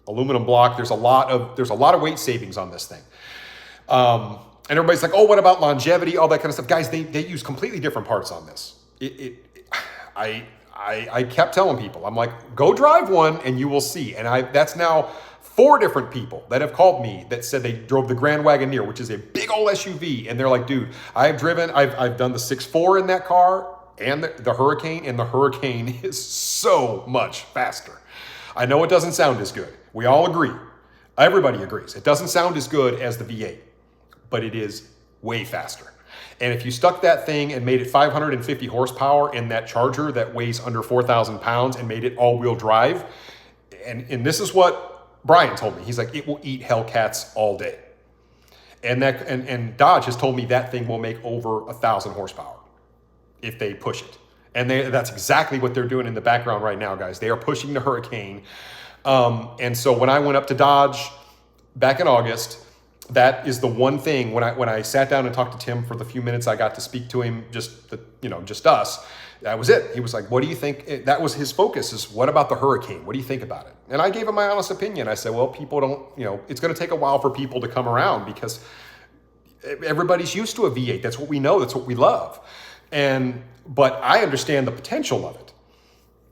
aluminum block. There's a lot of weight savings on this thing. And everybody's like, oh, what about longevity, all that kind of stuff. Guys, they use completely different parts on this. I kept telling people, I'm like, go drive one and you will see. And that's now 4 different people that have called me that said they drove the Grand Wagoneer, which is a big old SUV. And they're like, dude, I've done the 6.4 in that car and the Hurricane, and the Hurricane is so much faster. I know it doesn't sound as good. We all agree. Everybody agrees. It doesn't sound as good as the V8, but it is way faster. And if you stuck that thing and made it 550 horsepower in that Charger that weighs under 4,000 pounds and made it all-wheel drive, and this is what Brian told me. He's like, it will eat Hellcats all day. And Dodge has told me that thing will make over 1,000 horsepower if they push it. And that's exactly what they're doing in the background right now, guys. They are pushing the Hurricane. And so when I went up to Dodge back in August, that is the one thing when I sat down and talked to Tim for the few minutes I got to speak to him, just us, that was it. He was like, what do you think? That was his focus, is what about the Hurricane? What do you think about it? And I gave him my honest opinion. I said, well, people don't, it's going to take a while for people to come around because everybody's used to a V8. That's what we know. That's what we love. But I understand the potential of it.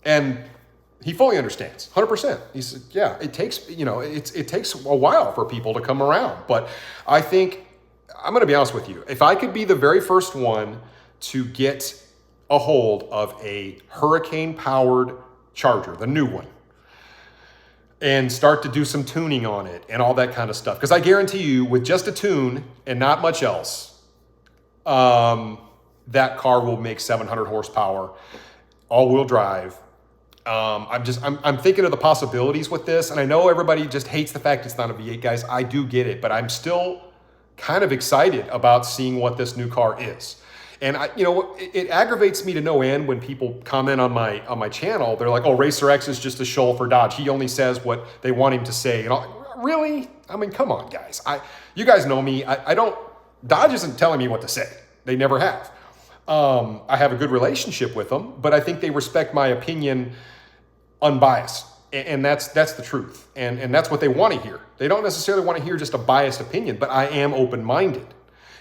And he fully understands, 100%. He said, yeah, it takes, it takes a while for people to come around. But I think, I'm going to be honest with you, if I could be the very first one to get a hold of a Hurricane-powered Charger, the new one, and start to do some tuning on it and all that kind of stuff, because I guarantee you, with just a tune and not much else, that car will make 700 horsepower, all-wheel drive. I'm thinking of the possibilities with this, and I know everybody just hates the fact it's not a V8, guys. I do get it, but I'm still kind of excited about seeing what this new car is. And it aggravates me to no end when people comment on my channel. They're like, "Oh, RacerX is just a shill for Dodge. He only says what they want him to say." And really, I mean, come on, guys. You guys know me. Dodge isn't telling me what to say. They never have. I have a good relationship with them, but I think they respect my opinion unbiased. And that's the truth. And that's what they want to hear. They don't necessarily want to hear just a biased opinion, but I am open-minded.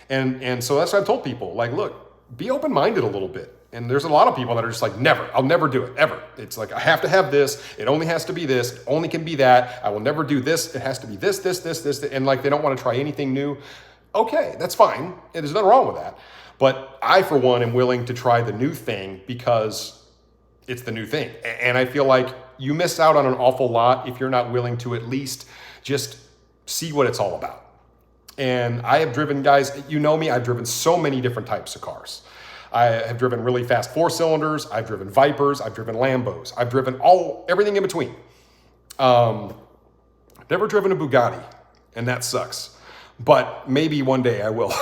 And so that's what I've told people. Like, look, be open-minded a little bit. And there's a lot of people that are just like, never. I'll never do it, ever. It's like, I have to have this. It only has to be this. It only can be that. I will never do this. It has to be this. And like, they don't want to try anything new. Okay, that's fine. There's nothing wrong with that. But I, for one, am willing to try the new thing because it's the new thing. And I feel like you miss out on an awful lot if you're not willing to at least just see what it's all about. And I have driven, guys, you know me, I've driven so many different types of cars. I have driven really fast 4-cylinders. I've driven Vipers. I've driven Lambos. I've driven everything in between. I've never driven a Bugatti, and that sucks. But maybe one day I will.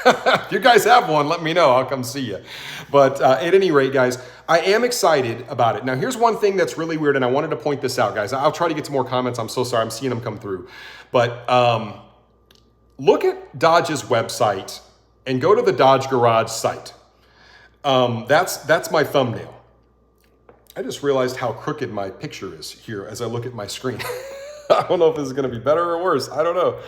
If you guys have one, let me know. I'll come see you. But at any rate, guys, I am excited about it. Now, here's one thing that's really weird, and I wanted to point this out, guys. I'll try to get some more comments. I'm so sorry. I'm seeing them come through. But look at Dodge's website and go to the Dodge Garage site. That's my thumbnail. I just realized how crooked my picture is here as I look at my screen. I don't know if this is going to be better or worse. I don't know.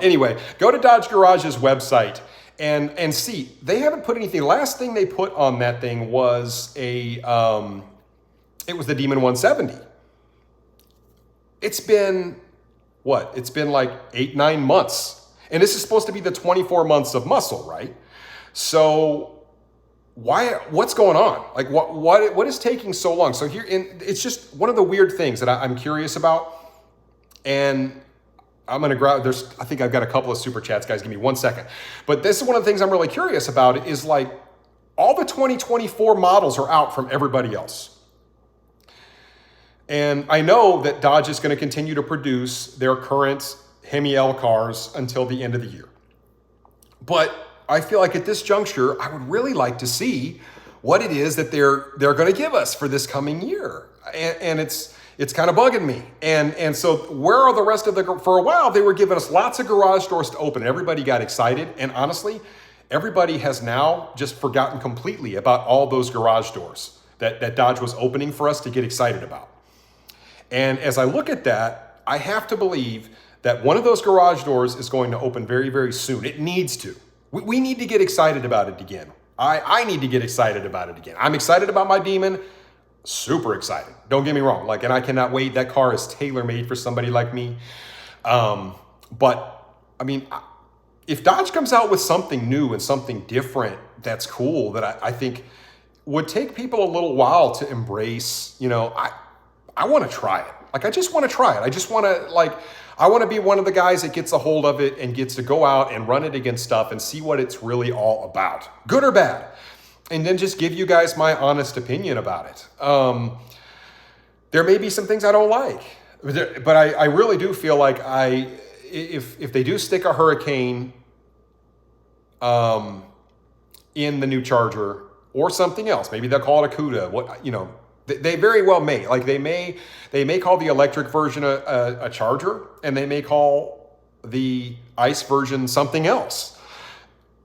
Anyway, go to Dodge Garage's website and see. They haven't put anything. Last thing they put on that thing was it was the Demon 170. It's been, what? It's been like 8-9 months. And this is supposed to be the 24 months of muscle, right? So what's going on? Like what is taking so long? So it's just one of the weird things that I'm curious about. And I'm going to grab, I think I've got a couple of super chats, guys. Give me 1 second. But this is one of the things I'm really curious about is like all the 2024 models are out from everybody else. And I know that Dodge is going to continue to produce their current Hemi L cars until the end of the year. But I feel like at this juncture, I would really like to see what it is that they're going to give us for this coming year. And it's kind of bugging me. And so where are the rest of for a while, they were giving us lots of garage doors to open. Everybody got excited. And honestly, everybody has now just forgotten completely about all those garage doors that Dodge was opening for us to get excited about. And as I look at that, I have to believe that one of those garage doors is going to open very, very soon. It needs to. We need to get excited about it again. I need to get excited about it again. I'm excited about my Demon. Super excited. Don't get me wrong. And I cannot wait. That car is tailor-made for somebody like me. But I mean, if Dodge comes out with something new and something different, that's cool, that I think would take people a little while to embrace. I want to try it. I just want to try it. I just want to I want to be one of the guys that gets a hold of it and gets to go out and run it against stuff and see what it's really all about, good or bad. And then just give you guys my honest opinion about it. There may be some things I don't like, but I really do feel like if they do stick a Hurricane in the new Charger or something else, maybe they'll call it a CUDA. They very well may. They may call the electric version a Charger, and they may call the ICE version something else.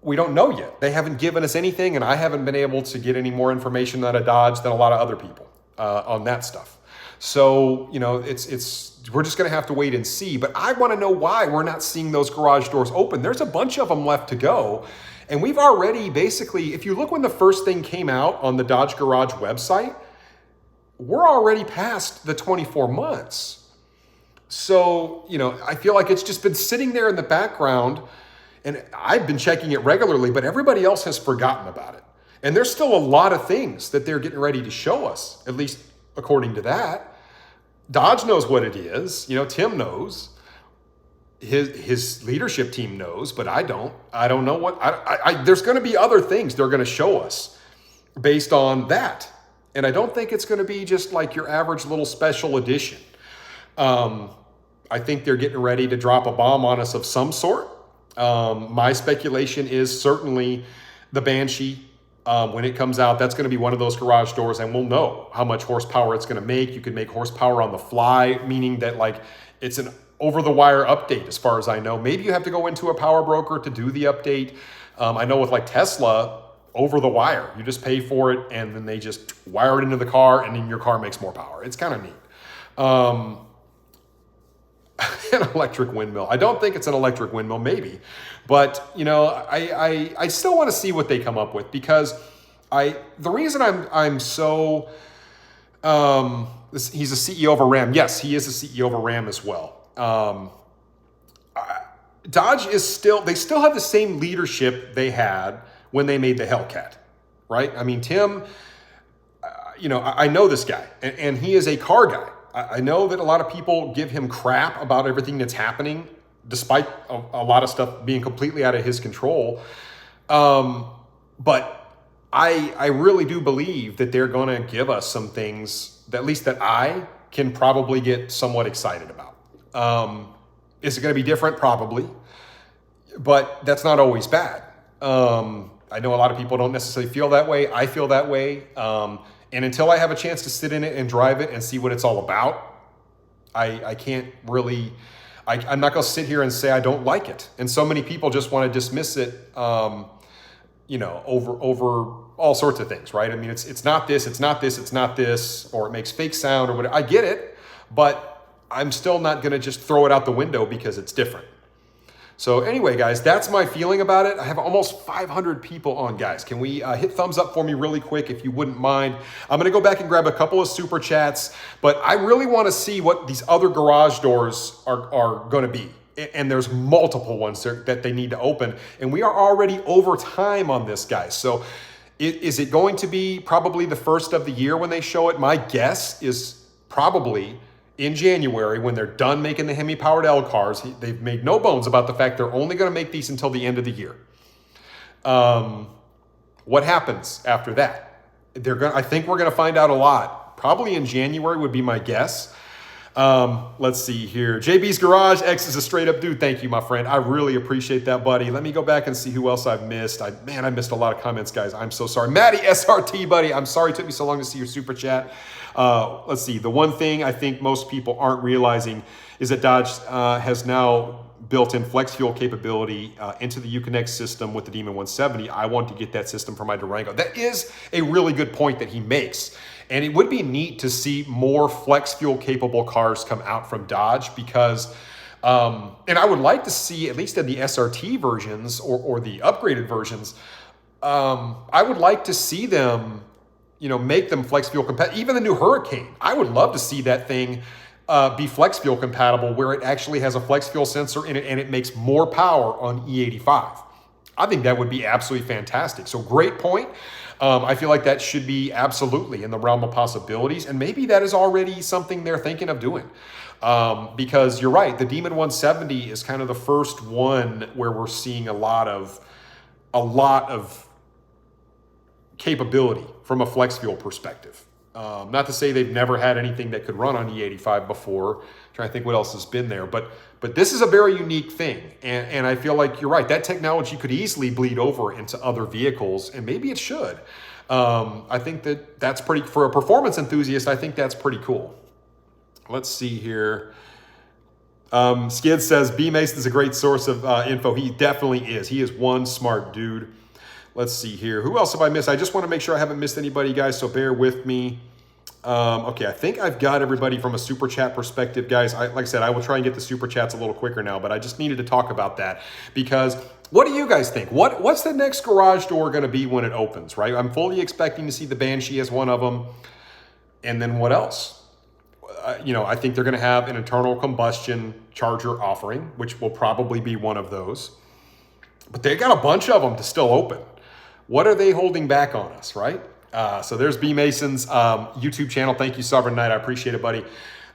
We don't know yet. They haven't given us anything, and I haven't been able to get any more information out of Dodge than a lot of other people on that stuff. So, we're just going to have to wait and see. But I want to know why we're not seeing those garage doors open. There's a bunch of them left to go. And we've already basically, if you look when the first thing came out on the Dodge Garage website, we're already past the 24 months. So, I feel like it's just been sitting there in the background, and I've been checking it regularly, but everybody else has forgotten about it. And there's still a lot of things that they're getting ready to show us, at least according to that. Dodge knows what it is. Tim knows. His leadership team knows, but I don't. I don't know what. There's going to be other things they're going to show us based on that. And I don't think it's going to be just like your average little special edition. I think they're getting ready to drop a bomb on us of some sort. My speculation is certainly the Banshee. When it comes out, that's going to be one of those garage doors, and we'll know how much horsepower it's going to make. You can make horsepower on the fly, meaning that it's an over-the-wire update as far as I know. Maybe you have to go into a power broker to do the update. I know with Tesla, over the wire. You just pay for it, and then they just wire it into the car, and then your car makes more power. It's kind of neat. An electric windmill. I don't think it's an electric windmill, maybe. But, I still want to see what they come up with, because the reason I'm so, he's a CEO of a Ram. Yes, he is a CEO of a Ram as well. Dodge they still have the same leadership they had when they made the Hellcat, right? I mean, Tim, I know this guy, and he is a car guy. I know that a lot of people give him crap about everything that's happening, despite a lot of stuff being completely out of his control. But I really do believe that they're going to give us some things that, at least that I can probably get somewhat excited about. Is it going to be different? Probably. But that's not always bad. I know a lot of people don't necessarily feel that way. I feel that way. And until I have a chance to sit in it and drive it and see what it's all about, I can't really, I'm not going to sit here and say I don't like it. And so many people just want to dismiss it, over all sorts of things, right? I mean, it's not this, it's not this, it's not this, or it makes fake sound or whatever. I get it, but I'm still not going to just throw it out the window because it's different. So anyway, guys, that's my feeling about it. I have almost 500 people on, guys. Can we hit thumbs up for me really quick if you wouldn't mind? I'm going to go back and grab a couple of super chats, but I really want to see what these other garage doors are going to be. And there's multiple ones that they need to open. And we are already over time on this, guys. So is it going to be probably the first of the year when they show it? My guess is probably in January, when they're done making the Hemi-powered L cars. They've made no bones about the fact they're only going to make these until the end of the year. What happens after that? I think we're going to find out a lot. Probably in January would be my guess. Let's see here. JB's Garage X is a straight up dude. Thank you, my friend. I really appreciate that, buddy. Let me go back and see who else I've missed. Man, I missed a lot of comments, guys. I'm so sorry. Maddie SRT, buddy. I'm sorry it took me so long to see your super chat. Let's see. The one thing I think most people aren't realizing is that Dodge has now built-in flex fuel capability into the Uconnect system with the Demon 170. I want to get that system for my Durango. That is a really good point that he makes. And it would be neat to see more flex fuel capable cars come out from Dodge because, and I would like to see, at least in the SRT versions or the upgraded versions, I would like to see them, you know, make them flex fuel compatible. Even the new Hurricane, I would love to see that thing be flex fuel compatible where it actually has a flex fuel sensor in it and it makes more power on E85. I think that would be absolutely fantastic. So great point. I feel like that should be absolutely in the realm of possibilities. And maybe that is already something they're thinking of doing. Because you're right, the Demon 170 is kind of the first one where we're seeing a lot of capability from a flex fuel perspective. Not to say they've never had anything that could run on E85 before. I'm trying to think what else has been there, but this is a very unique thing. And I feel like you're right. That technology could easily bleed over into other vehicles, and maybe it should. I think that's pretty, for a performance enthusiast, I think that's pretty cool. Let's see here. Skid says, B. Mason's a great source of info. He definitely is. He is one smart dude. Let's see here. Who else have I missed? I just want to make sure I haven't missed anybody, guys, so bear with me. Okay, I think I've got everybody from a super chat perspective, guys. Like I said, I will try and get the super chats a little quicker now, but I just needed to talk about that because what do you guys think? What's the next garage door going to be when it opens, right? I'm fully expecting to see the Banshee as one of them. And then what else? You know, I think they're going to have an internal combustion Charger offering, which will probably be one of those. But they got a bunch of them to still open. What are they holding back on us, right? So there's B. Mason's YouTube channel. Thank you, Sovereign Knight. I appreciate it, buddy.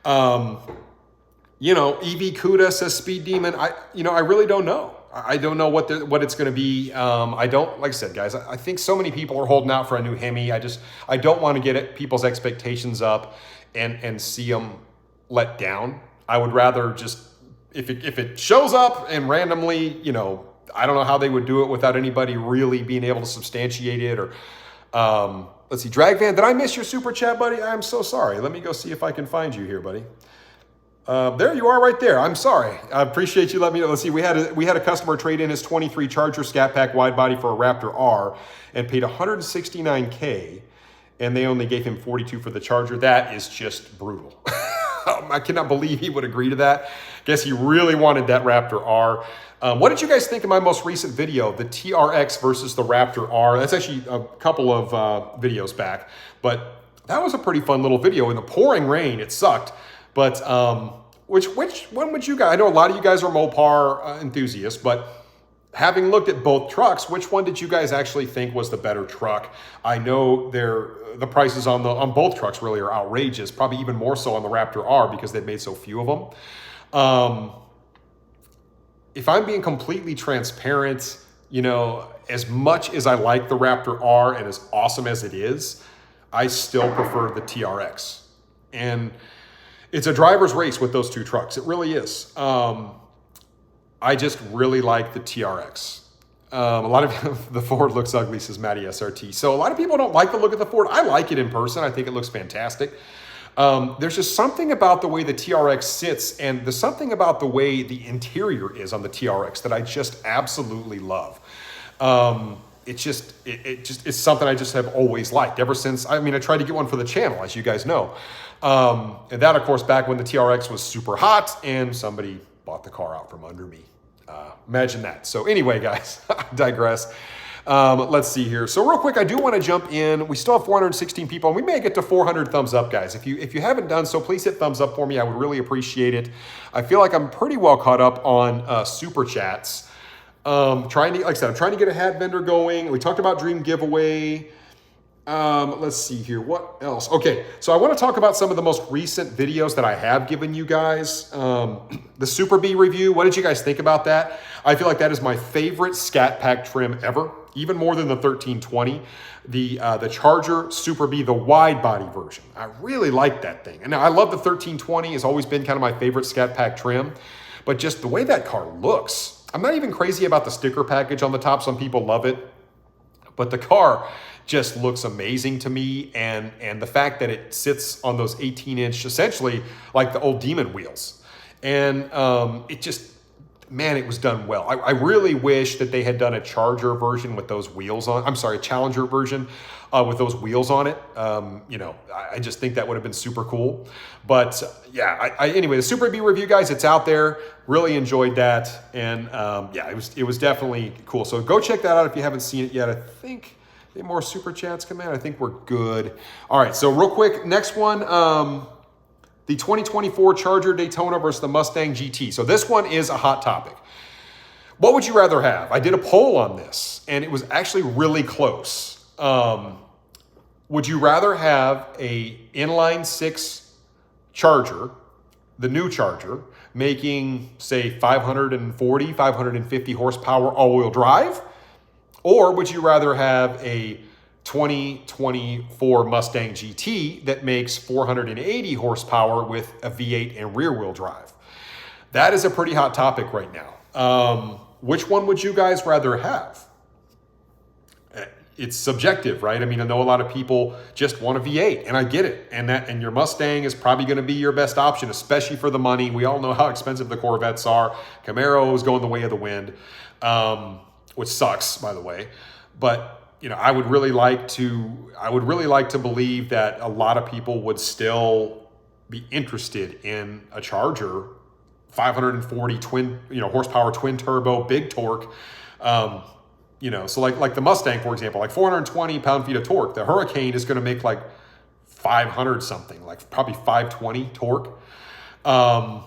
You know, EV Cuda says Speed Demon. I really don't know. I don't know what it's going to be. I don't, like I said, guys, I think so many people are holding out for a new Hemi. I don't want to get people's expectations up and see them let down. I would rather just, if it shows up and randomly, you know, I don't know how they would do it without anybody really being able to substantiate it. Or let's see, Dragvan, did I miss your super chat, buddy? I'm so sorry. Let me go see if I can find you here, buddy. There you are right there. I'm sorry. I appreciate you letting me know. Let's see, we had a customer trade in his 23 Charger Scat Pack wide body for a Raptor R and paid $169K, and they only gave him $42 for the Charger. That is just brutal. I cannot believe he would agree to that. Guess he really wanted that Raptor R. What did you guys think of my most recent video, the TRX versus the Raptor R? That's actually a couple of videos back, but that was a pretty fun little video. In the pouring rain, it sucked. But which one would you guys? I know a lot of you guys are Mopar enthusiasts, but having looked at both trucks, which one did you guys actually think was the better truck? I know the prices on both trucks really are outrageous, probably even more so on the Raptor R because they've made so few of them. If I'm being completely transparent, you know, as much as I like the Raptor R and as awesome as it is, I still prefer the TRX. And it's a driver's race with those two trucks. It really is. I just really like the TRX. A lot of the Ford looks ugly, says Matty SRT. So a lot of people don't like the look of the Ford. I like it in person. I think it looks fantastic. There's just something about the way the TRX sits, and there's something about the way the interior is on the TRX that I just absolutely love. It's something I just have always liked ever since. I mean, I tried to get one for the channel, as you guys know. And that, of course, back when the TRX was super hot and somebody bought the car out from under me. Imagine that. So anyway, guys, I digress. Let's see here. So real quick, I do want to jump in. We still have 416 people, and we may get to 400 thumbs up, guys. If you haven't done so, please hit thumbs up for me. I would really appreciate it. I feel like I'm pretty well caught up on super chats. Like I said, I'm trying to get a hat vendor going. We talked about Dream Giveaway. Let's see here. What else? Okay, so I want to talk about some of the most recent videos that I have given you guys. The Super Bee review. What did you guys think about that? I feel like that is my favorite Scat Pack trim ever. even more than the 1320. The Charger Super B, the wide body version. I really like that thing. And now I love the 1320. It's always been kind of my favorite Scat Pack trim. But just the way that car looks, I'm not even crazy about the sticker package on the top. Some people love it. But the car just looks amazing to me. And the fact that it sits on those 18-inch, essentially like the old Demon wheels. And it just, man, it was done well. I really wish that they had done a Charger version with those wheels on. I'm sorry, a Challenger version with those wheels on it. You know, I just think that would have been super cool. But yeah, anyway, the Super B review, guys, it's out there. Really enjoyed that. And yeah, it was definitely cool. So go check that out if you haven't seen it yet. I think any more super chats come in. I think we're good. All right, so real quick, next one. The 2024 Charger Daytona versus the Mustang GT. So this one is a hot topic. What would you rather have? I did a poll on this, and it was actually really close. Would you rather have a inline six Charger, the new Charger, making, say, 540, 550 horsepower all-wheel drive? Or would you rather have a 2024 Mustang GT that makes 480 horsepower with a V8 and rear wheel drive? That is a pretty hot topic right now. Which one would you guys rather have? It's subjective, right? I mean, I know a lot of people just want a V8, and I get it. And your Mustang is probably going to be your best option, especially for the money. We all know how expensive the Corvettes are. Camaro is going the way of the wind, which sucks, by the way. But you know, I would really like to believe that a lot of people would still be interested in a Charger, 540 twin, horsepower, twin turbo, big torque. So like the Mustang, for example, like 420 pound-feet of torque. The Hurricane is going to make like 500 something, like probably 520 torque. It's going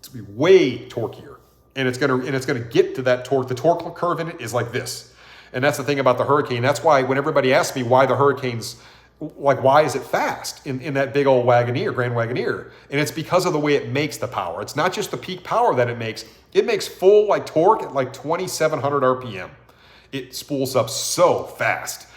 to be way torqueier, and it's going to get to that torque. The torque curve in it is like this. And that's the thing about the Hurricane. That's why when everybody asks me why the Hurricane's, like, why is it fast in that big old Wagoneer, Grand Wagoneer? And it's because of the way it makes the power. It's not just the peak power that it makes. It makes full like torque at like 2,700 RPM. It spools up so fast.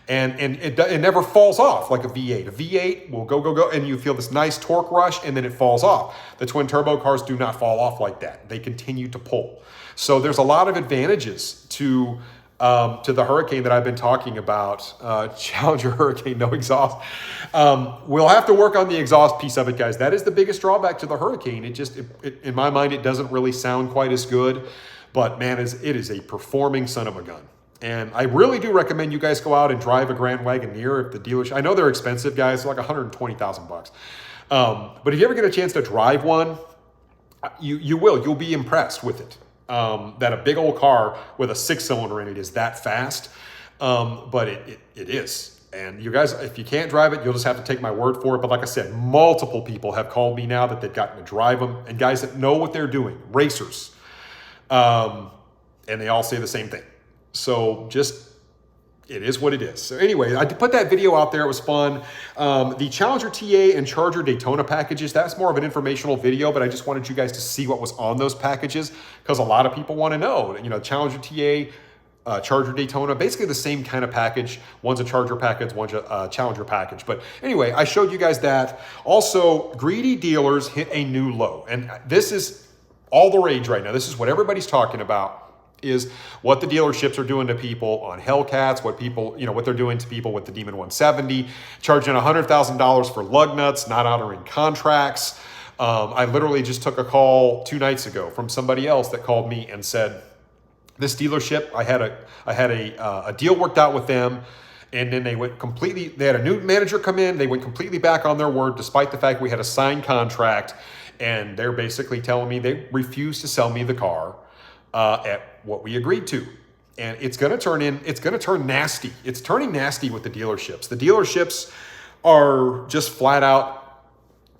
And it never falls off like a V8. A V8 will go, and you feel this nice torque rush, and then it falls off. The twin turbo cars do not fall off like that. They continue to pull. So there's a lot of advantages to the Hurricane that I've been talking about, Challenger Hurricane, no exhaust. We'll have to work on the exhaust piece of it, guys. That is the biggest drawback to the Hurricane. In my mind, it doesn't really sound quite as good, but man, it is a performing son of a gun. And I really do recommend you guys go out and drive a Grand Wagoneer if the dealership. I know they're expensive, guys, like $120,000. But if you ever get a chance to drive one, you'll be impressed with it. That a big old car with a 6-cylinder in it is that fast, but it is. And you guys, if you can't drive it, you'll just have to take my word for it. But like I said, multiple people have called me now that they've gotten to drive them, and guys that know what they're doing, racers, and they all say the same thing. So it is what it is. So anyway, I put that video out there. It was fun. The Challenger TA and Charger Daytona packages, that's more of an informational video, but I just wanted you guys to see what was on those packages because a lot of people want to know. Challenger TA, Charger Daytona, basically the same kind of package. One's a Charger package, one's a Challenger package. But anyway, I showed you guys that. Also, greedy dealers hit a new low. And this is all the rage right now. This is what everybody's talking about. Is what the dealerships are doing to people on Hellcats, what they're doing to people with the Demon 170, charging $100,000 for lug nuts, not honoring contracts. I literally just took a call 2 nights ago from somebody else that called me and said, this dealership, I had a deal worked out with them, and then they had a new manager come in, they went completely back on their word despite the fact we had a signed contract, and they're basically telling me they refuse to sell me the car at what we agreed to. And it's going to turn nasty. It's turning nasty with the dealerships. The dealerships are just flat out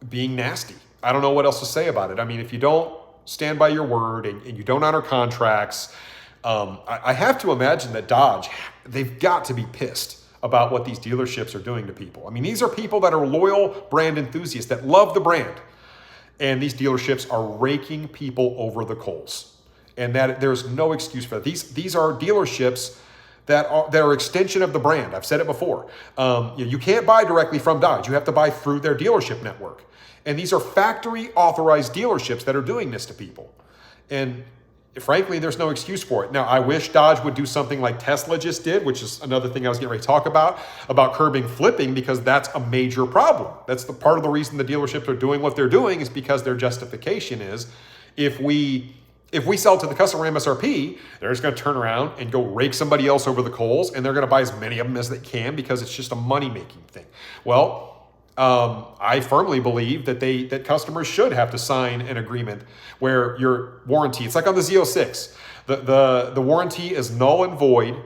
being nasty. I don't know what else to say about it. I mean, if you don't stand by your word and you don't honor contracts, I have to imagine that Dodge, they've got to be pissed about what these dealerships are doing to people. I mean, these are people that are loyal brand enthusiasts that love the brand. And these dealerships are raking people over the coals. And that there's no excuse for that. These are dealerships that are extension of the brand. I've said it before. You can't buy directly from Dodge. You have to buy through their dealership network. And these are factory authorized dealerships that are doing this to people. And frankly, there's no excuse for it. Now, I wish Dodge would do something like Tesla just did, which is another thing I was getting ready to talk about curbing flipping, because that's a major problem. That's the part of the reason the dealerships are doing what they're doing, is because their justification is if we sell to the customer MSRP, they're just going to turn around and go rake somebody else over the coals, and they're going to buy as many of them as they can because it's just a money-making thing. Well, I firmly believe that customers should have to sign an agreement where your warranty, it's like on the Z06, the warranty is null and void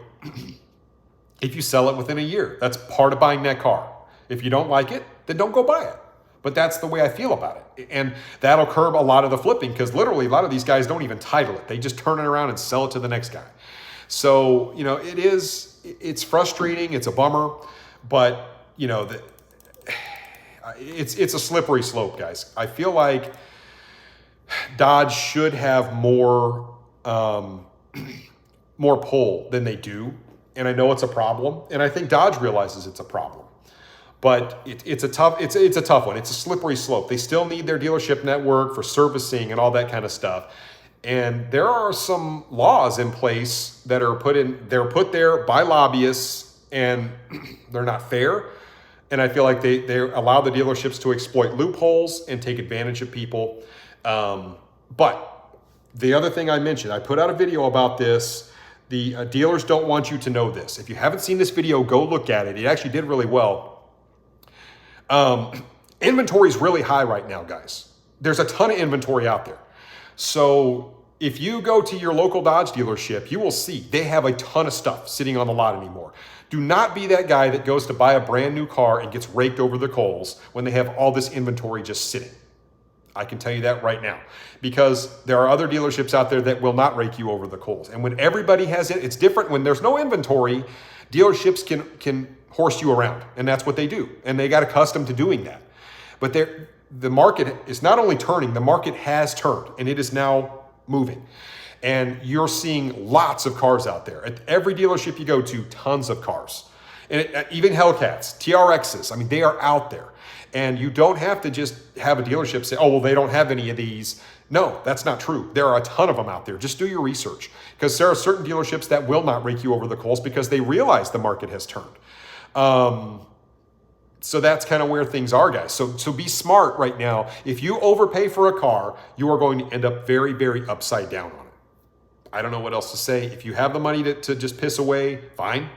if you sell it within a year. That's part of buying that car. If you don't like it, then don't go buy it. But that's the way I feel about it. And that'll curb a lot of the flipping, because literally a lot of these guys don't even title it. They just turn it around and sell it to the next guy. So, it's frustrating. It's a bummer, but it's a slippery slope, guys. I feel like Dodge should have more pull than they do. And I know it's a problem. And I think Dodge realizes it's a problem. But it's a tough one. It's a slippery slope. They still need their dealership network for servicing and all that kind of stuff. And there are some laws in place that are they're put there by lobbyists, and they're not fair. And I feel like they allow the dealerships to exploit loopholes and take advantage of people. But the other thing I mentioned, I put out a video about this. The dealers don't want you to know this. If you haven't seen this video, go look at it. It actually did really well. Inventory is really high right now, guys. There's a ton of inventory out there. So if you go to your local Dodge dealership, you will see they have a ton of stuff sitting on the lot anymore. Do not be that guy that goes to buy a brand new car and gets raked over the coals when they have all this inventory just sitting. I can tell you that right now, because there are other dealerships out there that will not rake you over the coals. And when everybody has it, it's different. When there's no inventory, dealerships can horse you around, and that's what they do. And they got accustomed to doing that. But the market is not only turning, the market has turned, and it is now moving. And you're seeing lots of cars out there. At every dealership you go to, tons of cars. And even Hellcats, TRXs, I mean, they are out there. And you don't have to just have a dealership say, oh, well, they don't have any of these. No, that's not true. There are a ton of them out there. Just do your research, because there are certain dealerships that will not rake you over the coals because they realize the market has turned. So that's kind of where things are, guys. So be smart right now. If you overpay for a car, you are going to end up very, very upside down on it. I don't know what else to say. If you have the money to just piss away, fine.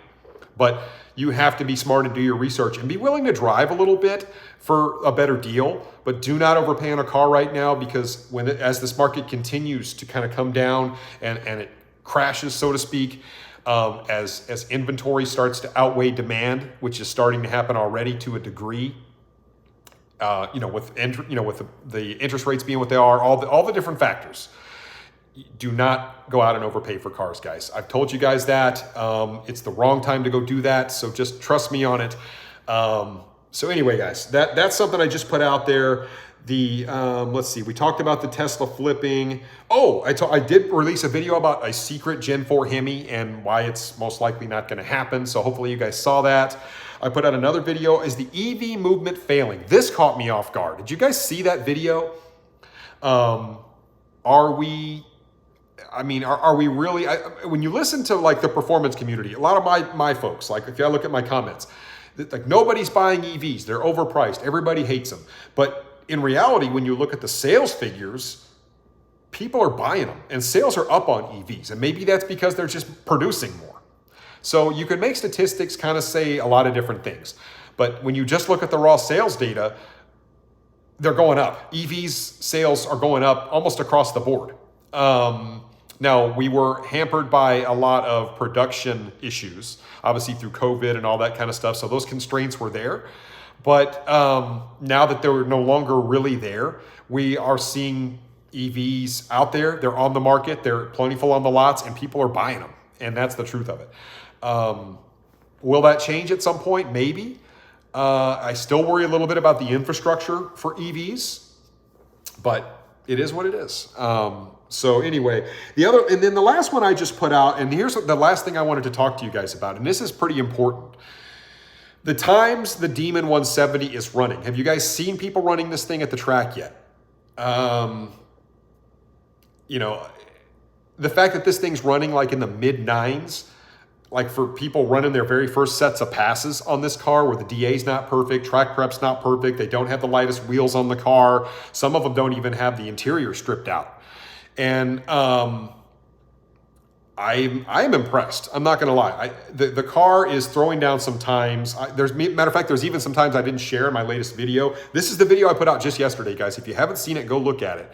But you have to be smart and do your research and be willing to drive a little bit for a better deal. But do not overpay on a car right now, because as this market continues to kind of come down and it crashes, so to speak, as inventory starts to outweigh demand, which is starting to happen already to a degree, with the interest rates being what they are, all the different factors. Do not go out and overpay for cars, guys. I've told you guys that. It's the wrong time to go do that, so just trust me on it. So anyway, guys, that's something I just put out there. Let's see, we talked about the Tesla flipping. Oh, I did release a video about a secret Gen 4 Hemi and why it's most likely not going to happen. So hopefully you guys saw that. I put out another video, is the EV movement failing? This caught me off guard. Did you guys see that video? Are we really, when you listen to like the performance community, a lot of my folks, like if I look at my comments, like nobody's buying EVs. They're overpriced. Everybody hates them. But in reality, when you look at the sales figures, people are buying them, and sales are up on EVs. And maybe that's because they're just producing more. So you could make statistics kind of say a lot of different things. But when you just look at the raw sales data, they're going up. EVs sales are going up almost across the board. Now, we were hampered by a lot of production issues, obviously through COVID and all that kind of stuff. So those constraints were there. But now that they're no longer really there, we are seeing EVs out there. They're on the market. They're plentiful on the lots, and people are buying them. And that's the truth of it. Will that change at some point? Maybe. I still worry a little bit about the infrastructure for EVs. But It is what it is. So anyway, and then the last one I just put out, and here's the last thing I wanted to talk to you guys about, and this is pretty important. The times the Demon 170 is running. Have you guys seen people running this thing at the track yet? You know, the fact that this thing's running like in the mid-9s, like for people running their very first sets of passes on this car where the DA's not perfect, track prep's not perfect, they don't have the lightest wheels on the car, some of them don't even have the interior stripped out. And I'm impressed. I'm not going to lie. The car is throwing down some times. Matter of fact, there's even some times I didn't share in my latest video. This is the video I put out just yesterday, guys. If you haven't seen it, go look at it.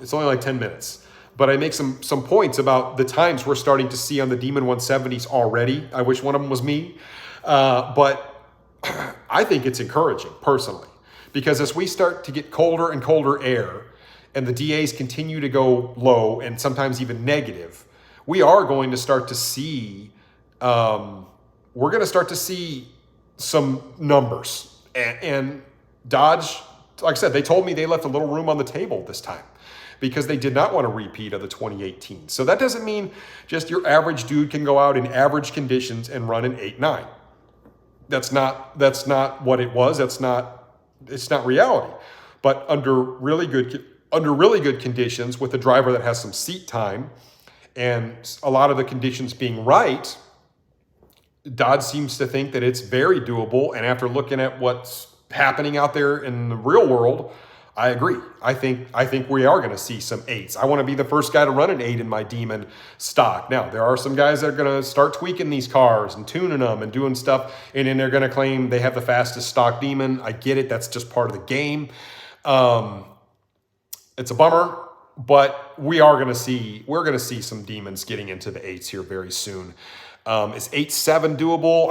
It's only like 10 minutes. But I make some points about the times we're starting to see on the Demon 170s already. I wish one of them was me. But I think it's encouraging, personally. Because as we start to get colder and colder air, and the DAs continue to go low and sometimes even negative, we are going to start to see, we're going to start to see some numbers. And Dodge, like I said, they told me they left a little room on the table this time because they did not want a repeat of the 2018. So that doesn't mean just your average dude can go out in average conditions and run an 8.9. That's not what it was. It's not reality. But under really good conditions with a driver that has some seat time, and a lot of the conditions being right, Dodge seems to think that it's very doable. And after looking at what's happening out there in the real world, I agree. I think we are going to see some 8s. I want to be the first guy to run an 8 in my Demon stock. Now, there are some guys that are going to start tweaking these cars and tuning them and doing stuff, and then they're going to claim they have the fastest stock Demon. I get it. That's just part of the game. It's a bummer. But we're going to see some Demons getting into the 8s here very soon. Is 8.7 doable?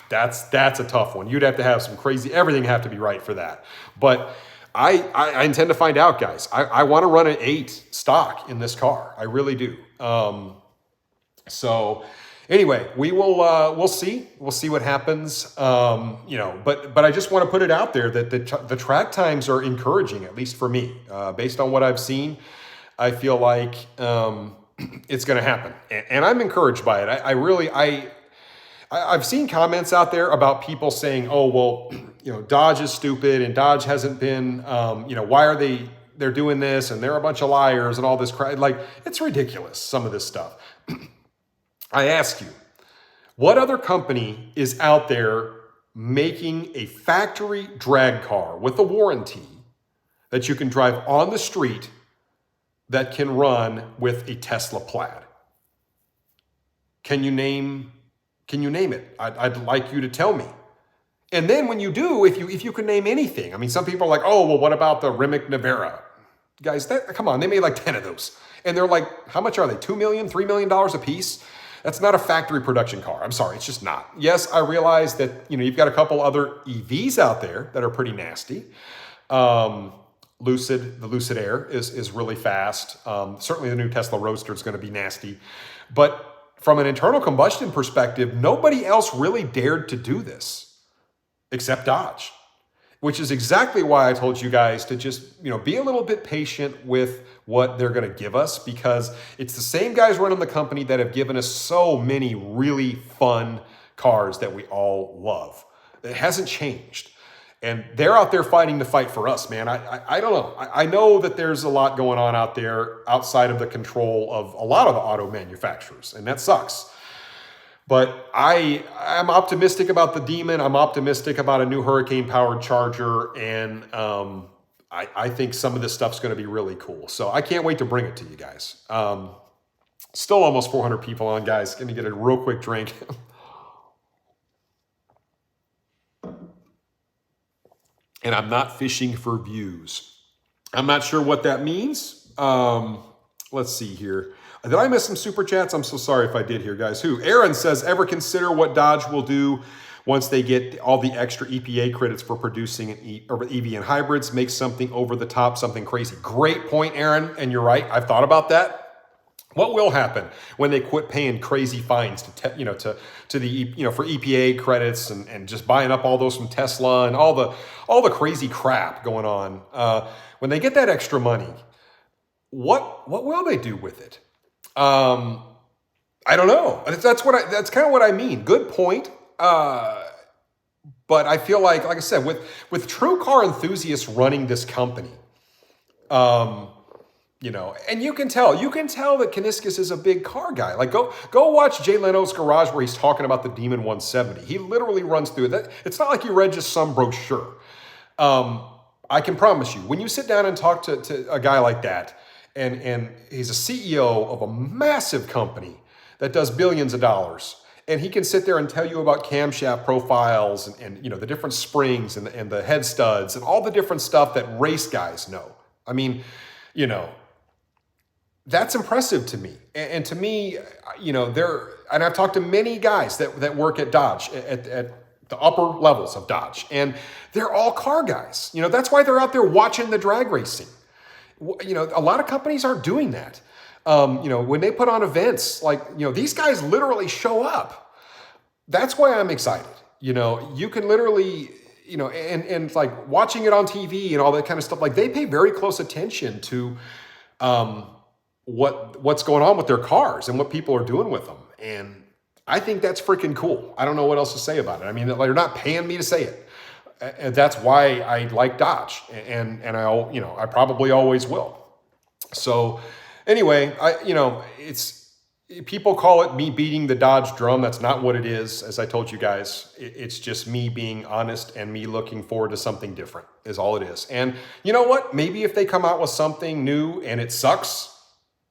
That's a tough one. You'd have to have some crazy, everything have to be right for that. But I intend to find out, guys. I want to run an 8 stock in this car. I really do. So anyway, we'll see. We'll see what happens. But I just want to put it out there that the track times are encouraging, at least for me. Based on what I've seen, I feel like it's going to happen, and I'm encouraged by it. I've seen comments out there about people saying, "Oh, well, Dodge is stupid, and Dodge hasn't been, why are they're doing this, and they're a bunch of liars and all this crap." Like, it's ridiculous, some of this stuff. I ask you, what other company is out there making a factory drag car with a warranty that you can drive on the street that can run with a Tesla Plaid? Can you name it? I'd like you to tell me. And then when you do, if you can name anything, I mean, some people are like, "Oh, well, what about the Rimac Navara?" Guys, come on, they made like 10 of those. And they're like, how much are they? $2 million, $3 million a piece? That's not a factory production car. I'm sorry, it's just not. Yes, I realize that you've got a couple other EVs out there that are pretty nasty. The Lucid Air is really fast. Certainly the new Tesla Roadster is going to be nasty. But from an internal combustion perspective, nobody else really dared to do this except Dodge, which is exactly why I told you guys to just, be a little bit patient with what they're going to give us, because it's the same guys running the company that have given us so many really fun cars that we all love. It hasn't changed. And they're out there fighting the fight for us, man. I don't know. I know that there's a lot going on out there outside of the control of a lot of the auto manufacturers, and that sucks. But I'm optimistic about the Demon. I'm optimistic about a new Hurricane-powered Charger, and I think some of this stuff's going to be really cool. So I can't wait to bring it to you guys. Still almost 400 people on, guys. Going to get a real quick drink. And I'm not fishing for views. I'm not sure what that means. Let's see here. Did I miss some super chats? I'm so sorry if I did here, guys. Aaron says, ever consider what Dodge will do once they get all the extra EPA credits for producing an EV and hybrids? Make something over the top, something crazy. Great point, Aaron, and you're right. I've thought about that. What will happen when they quit paying crazy fines to the for EPA credits and just buying up all those from Tesla and all the crazy crap going on? When they get that extra money, what will they do with it? I don't know. That's kind of what I mean. Good point. But I feel like I said, with true car enthusiasts running this company, and you can tell that Kuniskis is a big car guy. Like go watch Jay Leno's garage where he's talking about the Demon 170. He literally runs through it. It's not like you read just some brochure. I can promise you, when you sit down and talk to a guy like that, and he's a CEO of a massive company that does billions of dollars, and he can sit there and tell you about camshaft profiles and the different springs and the head studs and all the different stuff that race guys know. I mean, that's impressive to me. And to me, and I've talked to many guys that work at Dodge, at the upper levels of Dodge, and they're all car guys. That's why they're out there watching the drag racing. A lot of companies aren't doing that. When they put on events, these guys literally show up. That's why I'm excited. You can literally, and like watching it on TV and all that kind of stuff, like they pay very close attention to what's going on with their cars and what people are doing with them. And I think that's freaking cool. I don't know what else to say about it. I mean, they're not paying me to say it. And that's why I like Dodge, and I probably always will. So anyway, it's people call it me beating the Dodge drum. That's not what it is. As I told you guys, it's just me being honest and me looking forward to something different is all it is. And you know what? Maybe if they come out with something new and it sucks,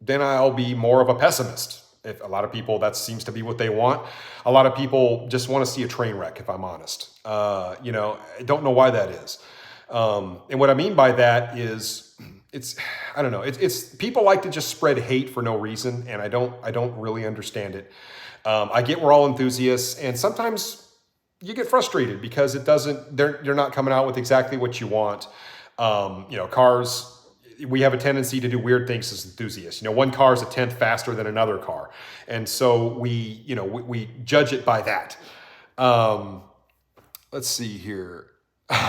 then I'll be more of a pessimist. If a lot of people, that seems to be what they want. A lot of people just want to see a train wreck, if I'm honest. I don't know why that is. And what I mean by that is I don't know. It's people like to just spread hate for no reason. And I don't really understand it. I get we're all enthusiasts, and sometimes you get frustrated because you're not coming out with exactly what you want. Cars, we have a tendency to do weird things as enthusiasts. One car is a tenth faster than another car. And so we judge it by that. Let's see here.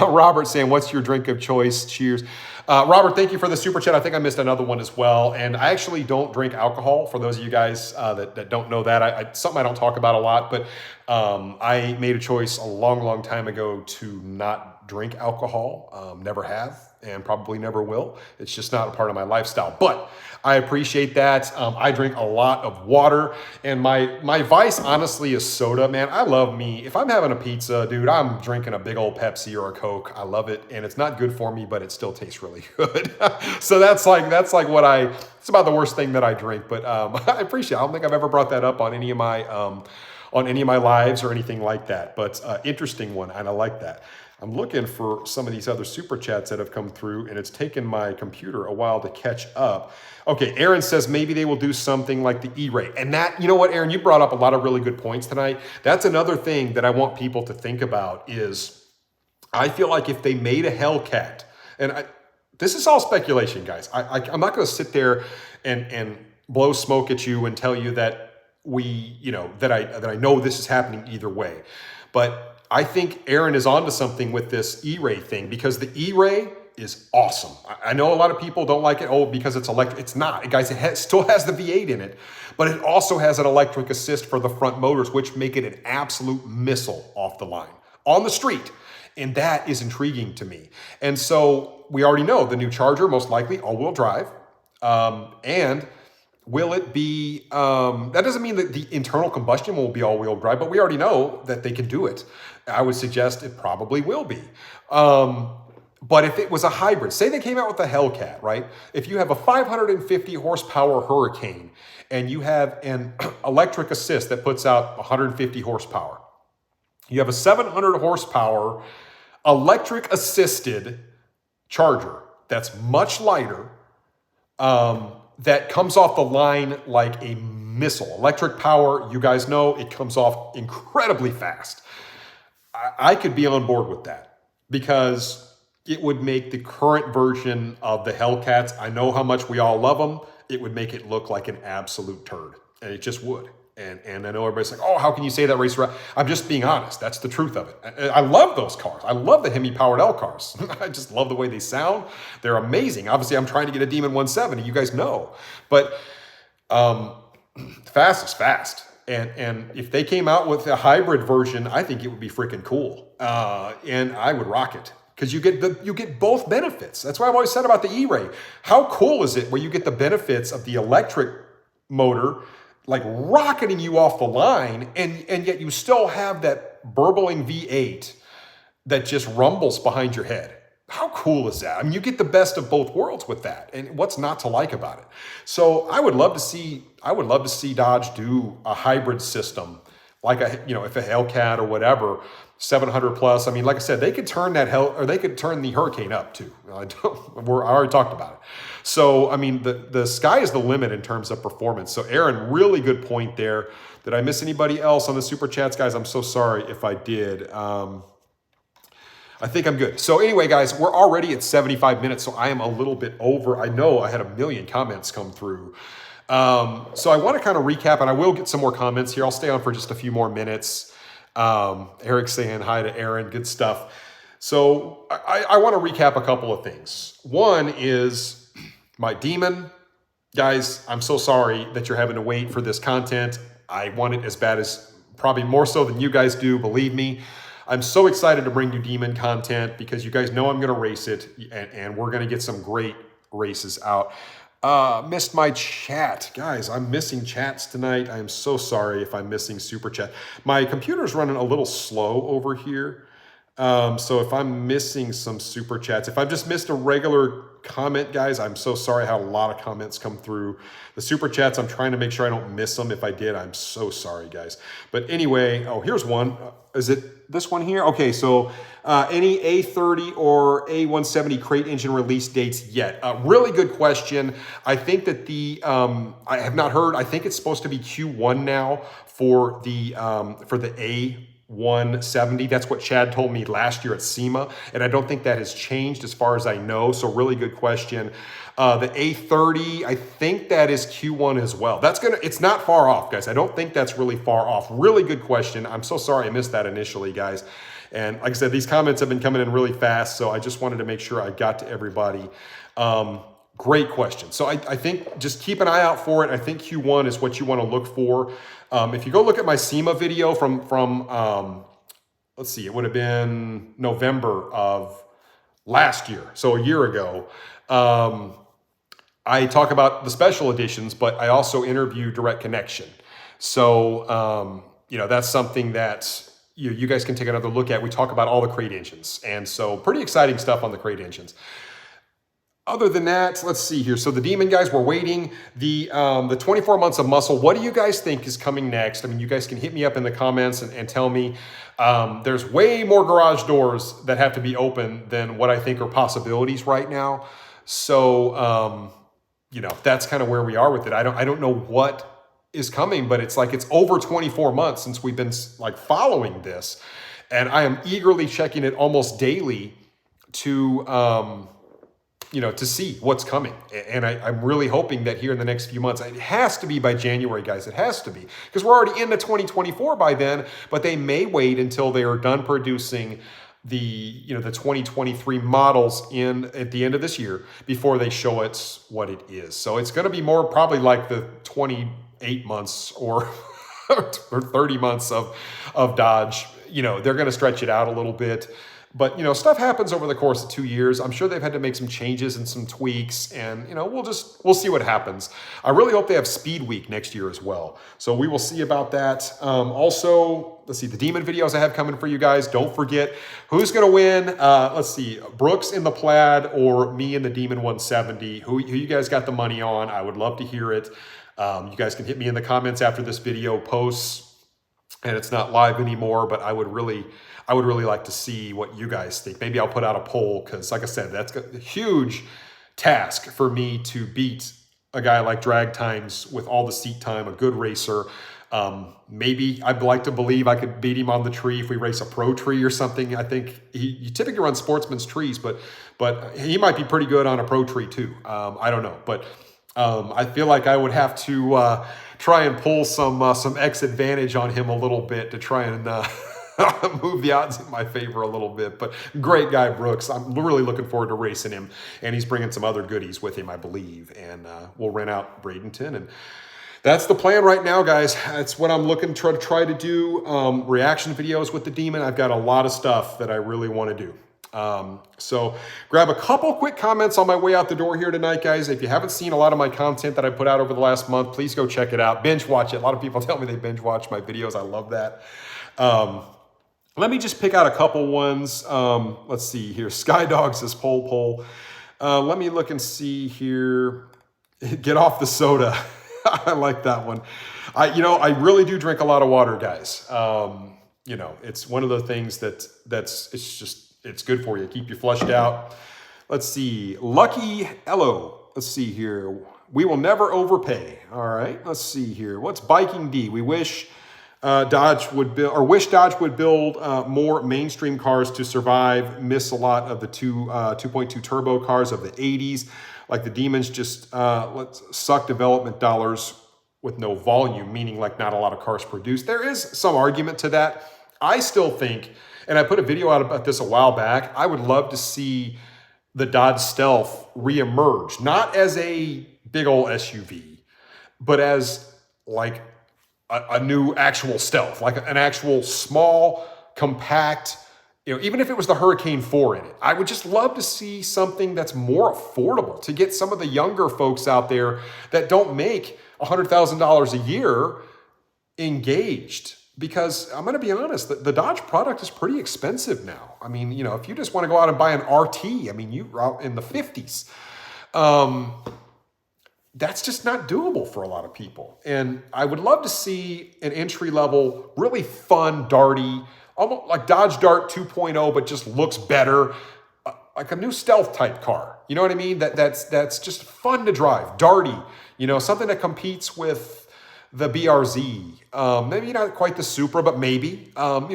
Robert saying, what's your drink of choice? Cheers. Robert, thank you for the super chat. I think I missed another one as well. And I actually don't drink alcohol, for those of you guys that don't know that. Something I don't talk about a lot, but I made a choice a long, long time ago to not drink alcohol. Never have, and probably never will. It's just not a part of my lifestyle. But I appreciate that. I drink a lot of water, and my vice, honestly, is soda, man. I love me. If I'm having a pizza, dude, I'm drinking a big old Pepsi or a Coke. I love it, and it's not good for me, but it still tastes really good. So that's about the worst thing that I drink. But I appreciate it. I don't think I've ever brought that up on any of my lives or anything like that. But interesting one, and I like that. I'm looking for some of these other super chats that have come through, and it's taken my computer a while to catch up. Okay, Aaron says maybe they will do something like the E-Ray. And that, you know what, Aaron, you brought up a lot of really good points tonight. That's another thing that I want people to think about is I feel like if they made a Hellcat, and this is all speculation, guys. I'm not going to sit there and blow smoke at you and tell you that that I know this is happening either way. But I think Aaron is onto something with this E-Ray thing, because the E-Ray is awesome. I know a lot of people don't like it, because it's electric. It's not. Guys, it still has the V8 in it, but it also has an electric assist for the front motors, which make it an absolute missile off the line on the street. And that is intriguing to me. And so we already know the new Charger, most likely all-wheel drive. And will it be, that doesn't mean that the internal combustion will be all-wheel drive, but we already know that they can do it. I would suggest it probably will be. But if it was a hybrid, say they came out with a Hellcat, right? If you have a 550 horsepower Hurricane and you have an electric assist that puts out 150 horsepower, you have a 700 horsepower electric assisted Charger that's much lighter, that comes off the line like a missile. Electric power, you guys know, it comes off incredibly fast. I could be on board with that, because it would make the current version of the Hellcats, I know how much we all love them, it would make it look like an absolute turd. And it just would. And I know everybody's like, oh, how can you say that, Racer? I'm just being honest. That's the truth of it. I love those cars. I love the Hemi powered L cars. I just love the way they sound. They're amazing. Obviously, I'm trying to get a Demon 170. You guys know. But fast is fast. And if they came out with a hybrid version, I think it would be freaking cool. And I would rock it. Because you get both benefits. That's why I've always said about the E-Ray. How cool is it where you get the benefits of the electric motor like rocketing you off the line, and yet you still have that burbling V8 that just rumbles behind your head. How cool is that? I mean, you get the best of both worlds with that, and what's not to like about it? So I would love to see Dodge do a hybrid system, like if a Hellcat or whatever, 700 plus. I mean, like I said, they could turn they could turn the Hurricane up too. I already talked about it. So, I mean, the sky is the limit in terms of performance. So, Aaron, really good point there. Did I miss anybody else on the Super Chats, guys? I'm so sorry if I did. I think I'm good. So anyway, guys, we're already at 75 minutes, so I am a little bit over. I know I had a million comments come through. So I want to kind of recap, and I will get some more comments here. I'll stay on for just a few more minutes. Eric saying hi to Aaron. Good stuff. So I want to recap a couple of things. One is my Demon. Guys, I'm so sorry that you're having to wait for this content. I want it as bad as, probably more so than you guys do, believe me. I'm so excited to bring you Demon content because you guys know I'm going to race it, and we're going to get some great races out. Missed my chat. Guys, I'm missing chats tonight. I am so sorry if I'm missing Super Chat. My computer's running a little slow over here. So if I'm missing some Super Chats, if I've just missed a regular comment, guys, I'm so sorry. I had a lot of comments come through. The Super Chats, I'm trying to make sure I don't miss them. If I did, I'm so sorry, guys. But anyway, oh, here's one. Is it this one here? Okay, so any A30 or A170 crate engine release dates yet? Really good question. I think that I have not heard. I think it's supposed to be Q1 now for the A170. That's what Chad told me last year at SEMA, and I don't think that has changed as far as I know. So really good question. The A30, I think that is Q1 as well. It's not far off, guys. I don't think that's really far off. Really good question. I'm so sorry I missed that initially, guys. And like I said, these comments have been coming in really fast, so I just wanted to make sure I got to everybody. Great question. So I think just keep an eye out for it. I think Q1 is what you want to look for. If you go look at my SEMA video from let's see, it would have been November of last year, so a year ago. I talk about the special editions, but I also interview Direct Connection. So, that's something that you guys can take another look at. We talk about all the crate engines. And so pretty exciting stuff on the crate engines. Other than that, let's see here. So the Demon, guys, we're waiting. The 24 months of muscle, what do you guys think is coming next? I mean, you guys can hit me up in the comments and tell me. There's way more garage doors that have to be open than what I think are possibilities right now. So, that's kind of where we are with it. I don't know what is coming, but it's over 24 months since we've been following this. And I am eagerly checking it almost daily to see what's coming. And I'm really hoping that here in the next few months, it has to be by January, guys. It has to be, because we're already into 2024 by then, but they may wait until they are done producing the 2023 models at the end of this year before they show us what it is. So it's going to be more probably like the 28 months or 30 months of Dodge. They're going to stretch it out a little bit. But, stuff happens over the course of 2 years. I'm sure they've had to make some changes and some tweaks, and, we'll see what happens. I really hope they have Speed Week next year as well. So we will see about that. Also, let's see, the Demon videos I have coming for you guys. Don't forget who's going to win. Let's see, Brooks in the Plaid or me in the Demon 170. Who you guys got the money on? I would love to hear it. You guys can hit me in the comments after this video posts, and it's not live anymore, but I would really like to see what you guys think. Maybe I'll put out a poll because, like I said, that's a huge task for me to beat a guy like Drag Times with all the seat time, a good racer. Maybe I'd like to believe I could beat him on the tree if we race a pro tree or something. I think he typically runs Sportsman's trees, but he might be pretty good on a pro tree too. I don't know, but I feel like I would have to try and pull some X advantage on him a little bit to try and move the odds in my favor a little bit. But great guy, Brooks. I'm really looking forward to racing him. And he's bringing some other goodies with him, I believe. And we'll rent out Bradenton. And that's the plan right now, guys. That's what I'm looking to try to do. Reaction videos with the Demon. I've got a lot of stuff that I really want to do. So grab a couple quick comments on my way out the door here tonight, guys. If you haven't seen a lot of my content that I put out over the last month, please go check it out. Binge watch it. A lot of people tell me they binge watch my videos. I love that. Let me just pick out a couple ones. Let's see here. Skydog says pole. Let me look and see here. Get off the soda. I like that one. I really do drink a lot of water, guys. It's one of the things it's good for you. Keep you flushed out. Let's see. Lucky Ello. Let's see here. We will never overpay. All right. Let's see here. What's Biking D? We wish Dodge would build more mainstream cars to survive. Miss a lot of the 2.2 turbo cars of the 80s. Like the Demons just let's suck development dollars with no volume, meaning like not a lot of cars produced. There is some argument to that. I still think, and I put a video out about this a while back, I would love to see the Dodge Stealth reemerge, not as a big old SUV, but as like a new actual Stealth, like an actual small, compact, even if it was the Hurricane 4 in it. I would just love to see something that's more affordable to get some of the younger folks out there that don't make $100,000 a year engaged. Because I'm going to be honest, the Dodge product is pretty expensive now. I mean, if you just want to go out and buy an RT, I mean, you're out in the 50s. That's just not doable for a lot of people. And I would love to see an entry-level, really fun, darty, almost like Dodge Dart 2.0, but just looks better, like a new stealth type car. You know what I mean? That's just fun to drive, darty. Something that competes with the BRZ, maybe not quite the Supra, but maybe,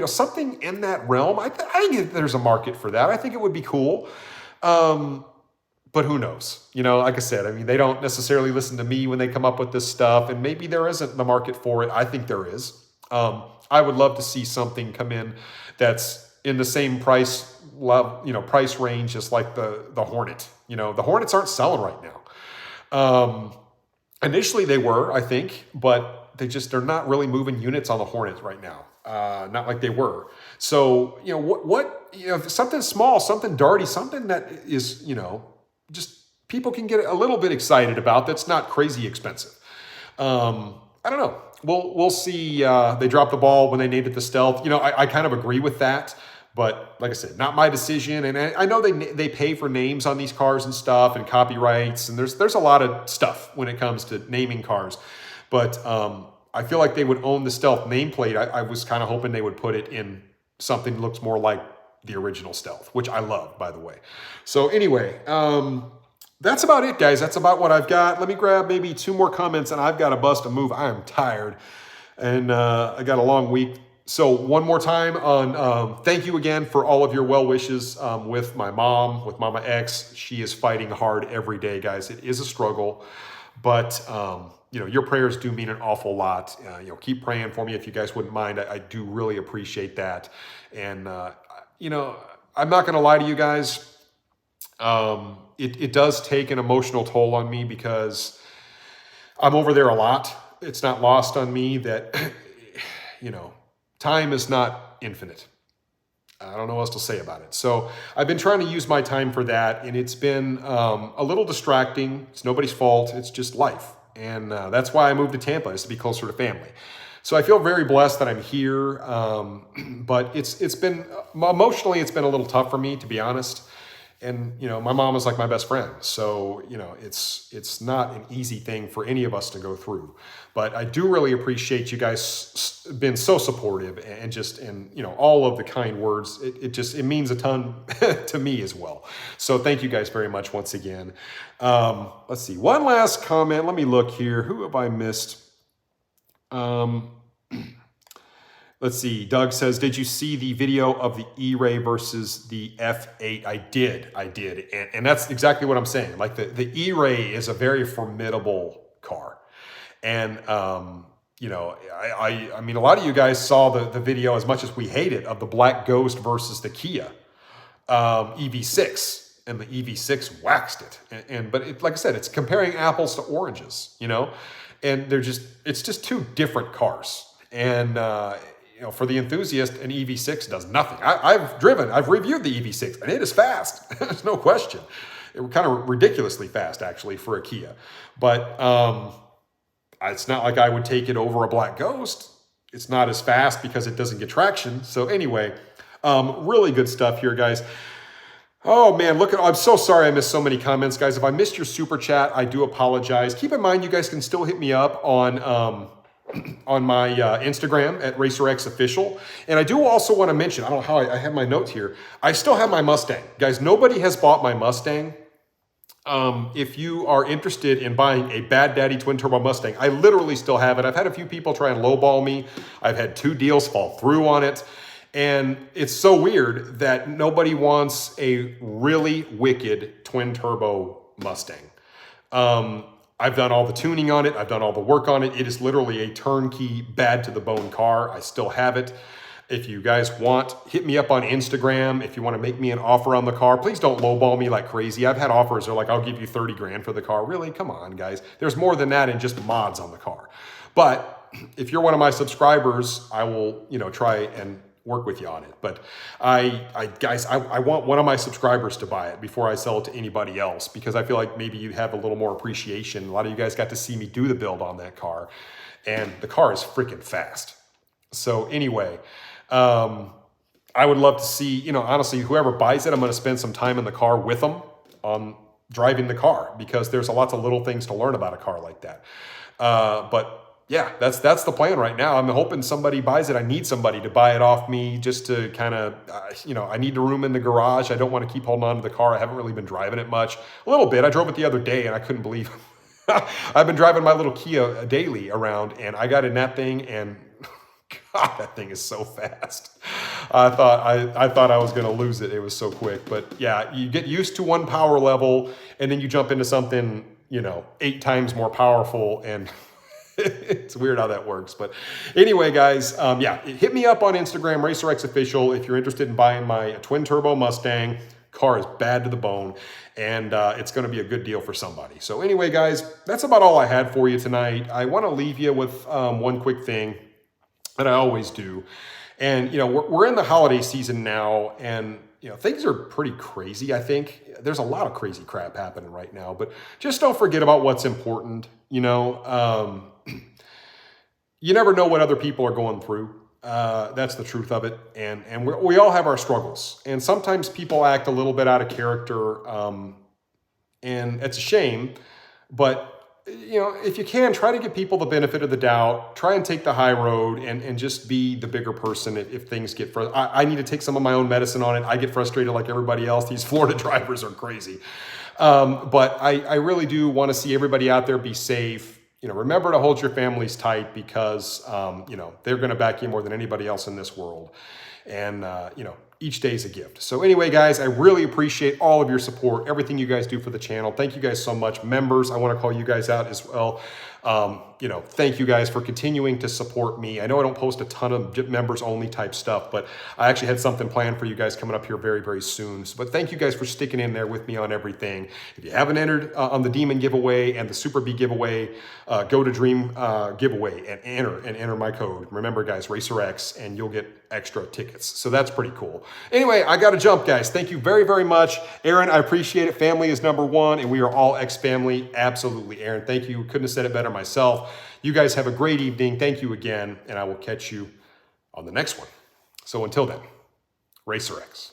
something in that realm. I think there's a market for that. I think it would be cool. But who knows? Like I said, I mean, they don't necessarily listen to me when they come up with this stuff, and maybe there isn't the market for it. I think there is. I would love to see something come in that's in the same price range as like the Hornet. The Hornets aren't selling right now. Initially they were, I think, but they're not really moving units on the Hornets right now. Not like they were. So, something small, something darty, something that is, just people can get a little bit excited about that's not crazy expensive. I don't know. We'll see. They dropped the ball when they named it the Stealth. I kind of agree with that. But like I said, not my decision. And I know they pay for names on these cars and stuff and copyrights. And there's a lot of stuff when it comes to naming cars. But I feel like they would own the Stealth nameplate. I was kind of hoping they would put it in something that looks more like the original Stealth, which I love, by the way. So anyway, that's about it, guys. That's about what I've got. Let me grab maybe 2 more comments and I've got to bust a move. I am tired. And I got a long week. So one more time on thank you again for all of your well wishes with my mom, with Mama X. She is fighting hard every day, guys. It is a struggle, but your prayers do mean an awful lot. Keep praying for me if you guys wouldn't mind. I do really appreciate that. And I'm not going to lie to you guys. It does take an emotional toll on me because I'm over there a lot. It's not lost on me that time is not infinite. I don't know what else to say about it. So I've been trying to use my time for that, and it's been a little distracting. It's nobody's fault. It's just life. And that's why I moved to Tampa, is to be closer to family. So I feel very blessed that I'm here. But it's been, emotionally, it's been a little tough for me, to be honest. And, my mom is like my best friend. So, it's not an easy thing for any of us to go through. But I do really appreciate you guys being so supportive and all of the kind words. It means a ton to me as well. So thank you guys very much once again. Let's see. One last comment. Let me look here. Who have I missed? Let's see. Doug says, did you see the video of the E-Ray versus the F8? I did. And that's exactly what I'm saying. Like the E-Ray is a very formidable car. And, you know, I mean, a lot of you guys saw the video, as much as we hate it, of the Black Ghost versus the Kia EV6. And the EV6 waxed it. But like I said, it's comparing apples to oranges, you know, and it's just two different cars. And, you know, for the enthusiast, an EV6 does nothing. I've reviewed the EV6 and it is fast. There's no question. It was kind of ridiculously fast actually for a Kia, but, it's not like I would take it over a Black Ghost. It's not as fast because it doesn't get traction. So anyway, really good stuff here, guys. Oh man, I'm so sorry I missed so many comments, guys. If I missed your super chat, I do apologize. Keep in mind, you guys can still hit me up on my Instagram at RacerX Official. And I do also want to mention, I don't know how I have my notes here. I still have my Mustang. Guys, nobody has bought my Mustang. If you are interested in buying a Bad Daddy twin turbo Mustang, I literally still have it. I've had a few people try and lowball me. I've had 2 deals fall through on it. And it's so weird that nobody wants a really wicked twin turbo Mustang. I've done all the tuning on it. I've done all the work on it. It is literally a turnkey, bad to the bone car. I still have it. If you guys want, hit me up on Instagram. If you want to make me an offer on the car, please don't lowball me like crazy. I've had offers that are like, I'll give you 30 grand for the car. Really? Come on, guys. There's more than that in just mods on the car. But if you're one of my subscribers, I will, you know, try and work with you on it. But guys, I want one of my subscribers to buy it before I sell it to anybody else, because I feel like maybe you have a little more appreciation. A lot of you guys got to see me do the build on that car, and the car is freaking fast. So anyway, I would love to see, you know, honestly, whoever buys it, I'm going to spend some time in the car with them on driving the car, because there's lots of little things to learn about a car like that. But yeah, that's the plan right now. I'm hoping somebody buys it. I need somebody to buy it off me just to kind of, you know, I need the room in the garage. I don't want to keep holding on to the car. I haven't really been driving it much. A little bit. I drove it the other day and I couldn't believe I've been driving my little Kia daily around, and I got in that thing, and God, that thing is so fast. I thought I was going to lose it. It was so quick. But yeah, you get used to one power level and then you jump into something, you know, 8 times more powerful, and it's weird how that works. But anyway, guys, yeah, hit me up on Instagram, RacerX Official, if you're interested in buying my twin turbo Mustang. Car is bad to the bone, and it's going to be a good deal for somebody. So anyway, guys, that's about all I had for you tonight. I want to leave you with one quick thing that I always do. And, you know, we're in the holiday season now, and, you know, things are pretty crazy, I think. There's a lot of crazy crap happening right now, but just don't forget about what's important, you know. You never know what other people are going through. That's the truth of it. And we all have our struggles. And sometimes people act a little bit out of character, and it's a shame. But, you know, if you can, try to give people the benefit of the doubt. Try and take the high road and just be the bigger person if things get frustrated. I need to take some of my own medicine on it. I get frustrated like everybody else. These Florida drivers are crazy. But I really do want to see everybody out there be safe. You know, remember to hold your families tight, because, you know, they're going to back you more than anybody else in this world. And, you know, each day is a gift. So anyway, guys, I really appreciate all of your support, everything you guys do for the channel. Thank you guys so much. Members, I want to call you guys out as well. You know, thank you guys for continuing to support me. I know I don't post a ton of members only type stuff, but I actually had something planned for you guys coming up here very, very soon. But thank you guys for sticking in there with me on everything. If you haven't entered on the Demon giveaway and the Super B giveaway, go to Dream giveaway and enter my code. Remember, guys, RacerX, and you'll get extra tickets. So that's pretty cool. Anyway, I got to jump, guys. Thank you very, very much. Aaron, I appreciate it. Family is #1, and we are all ex-family. Absolutely, Aaron. Thank you. Couldn't have said it better myself. You guys have a great evening. Thank you again, and I will catch you on the next one. So until then, RacerX.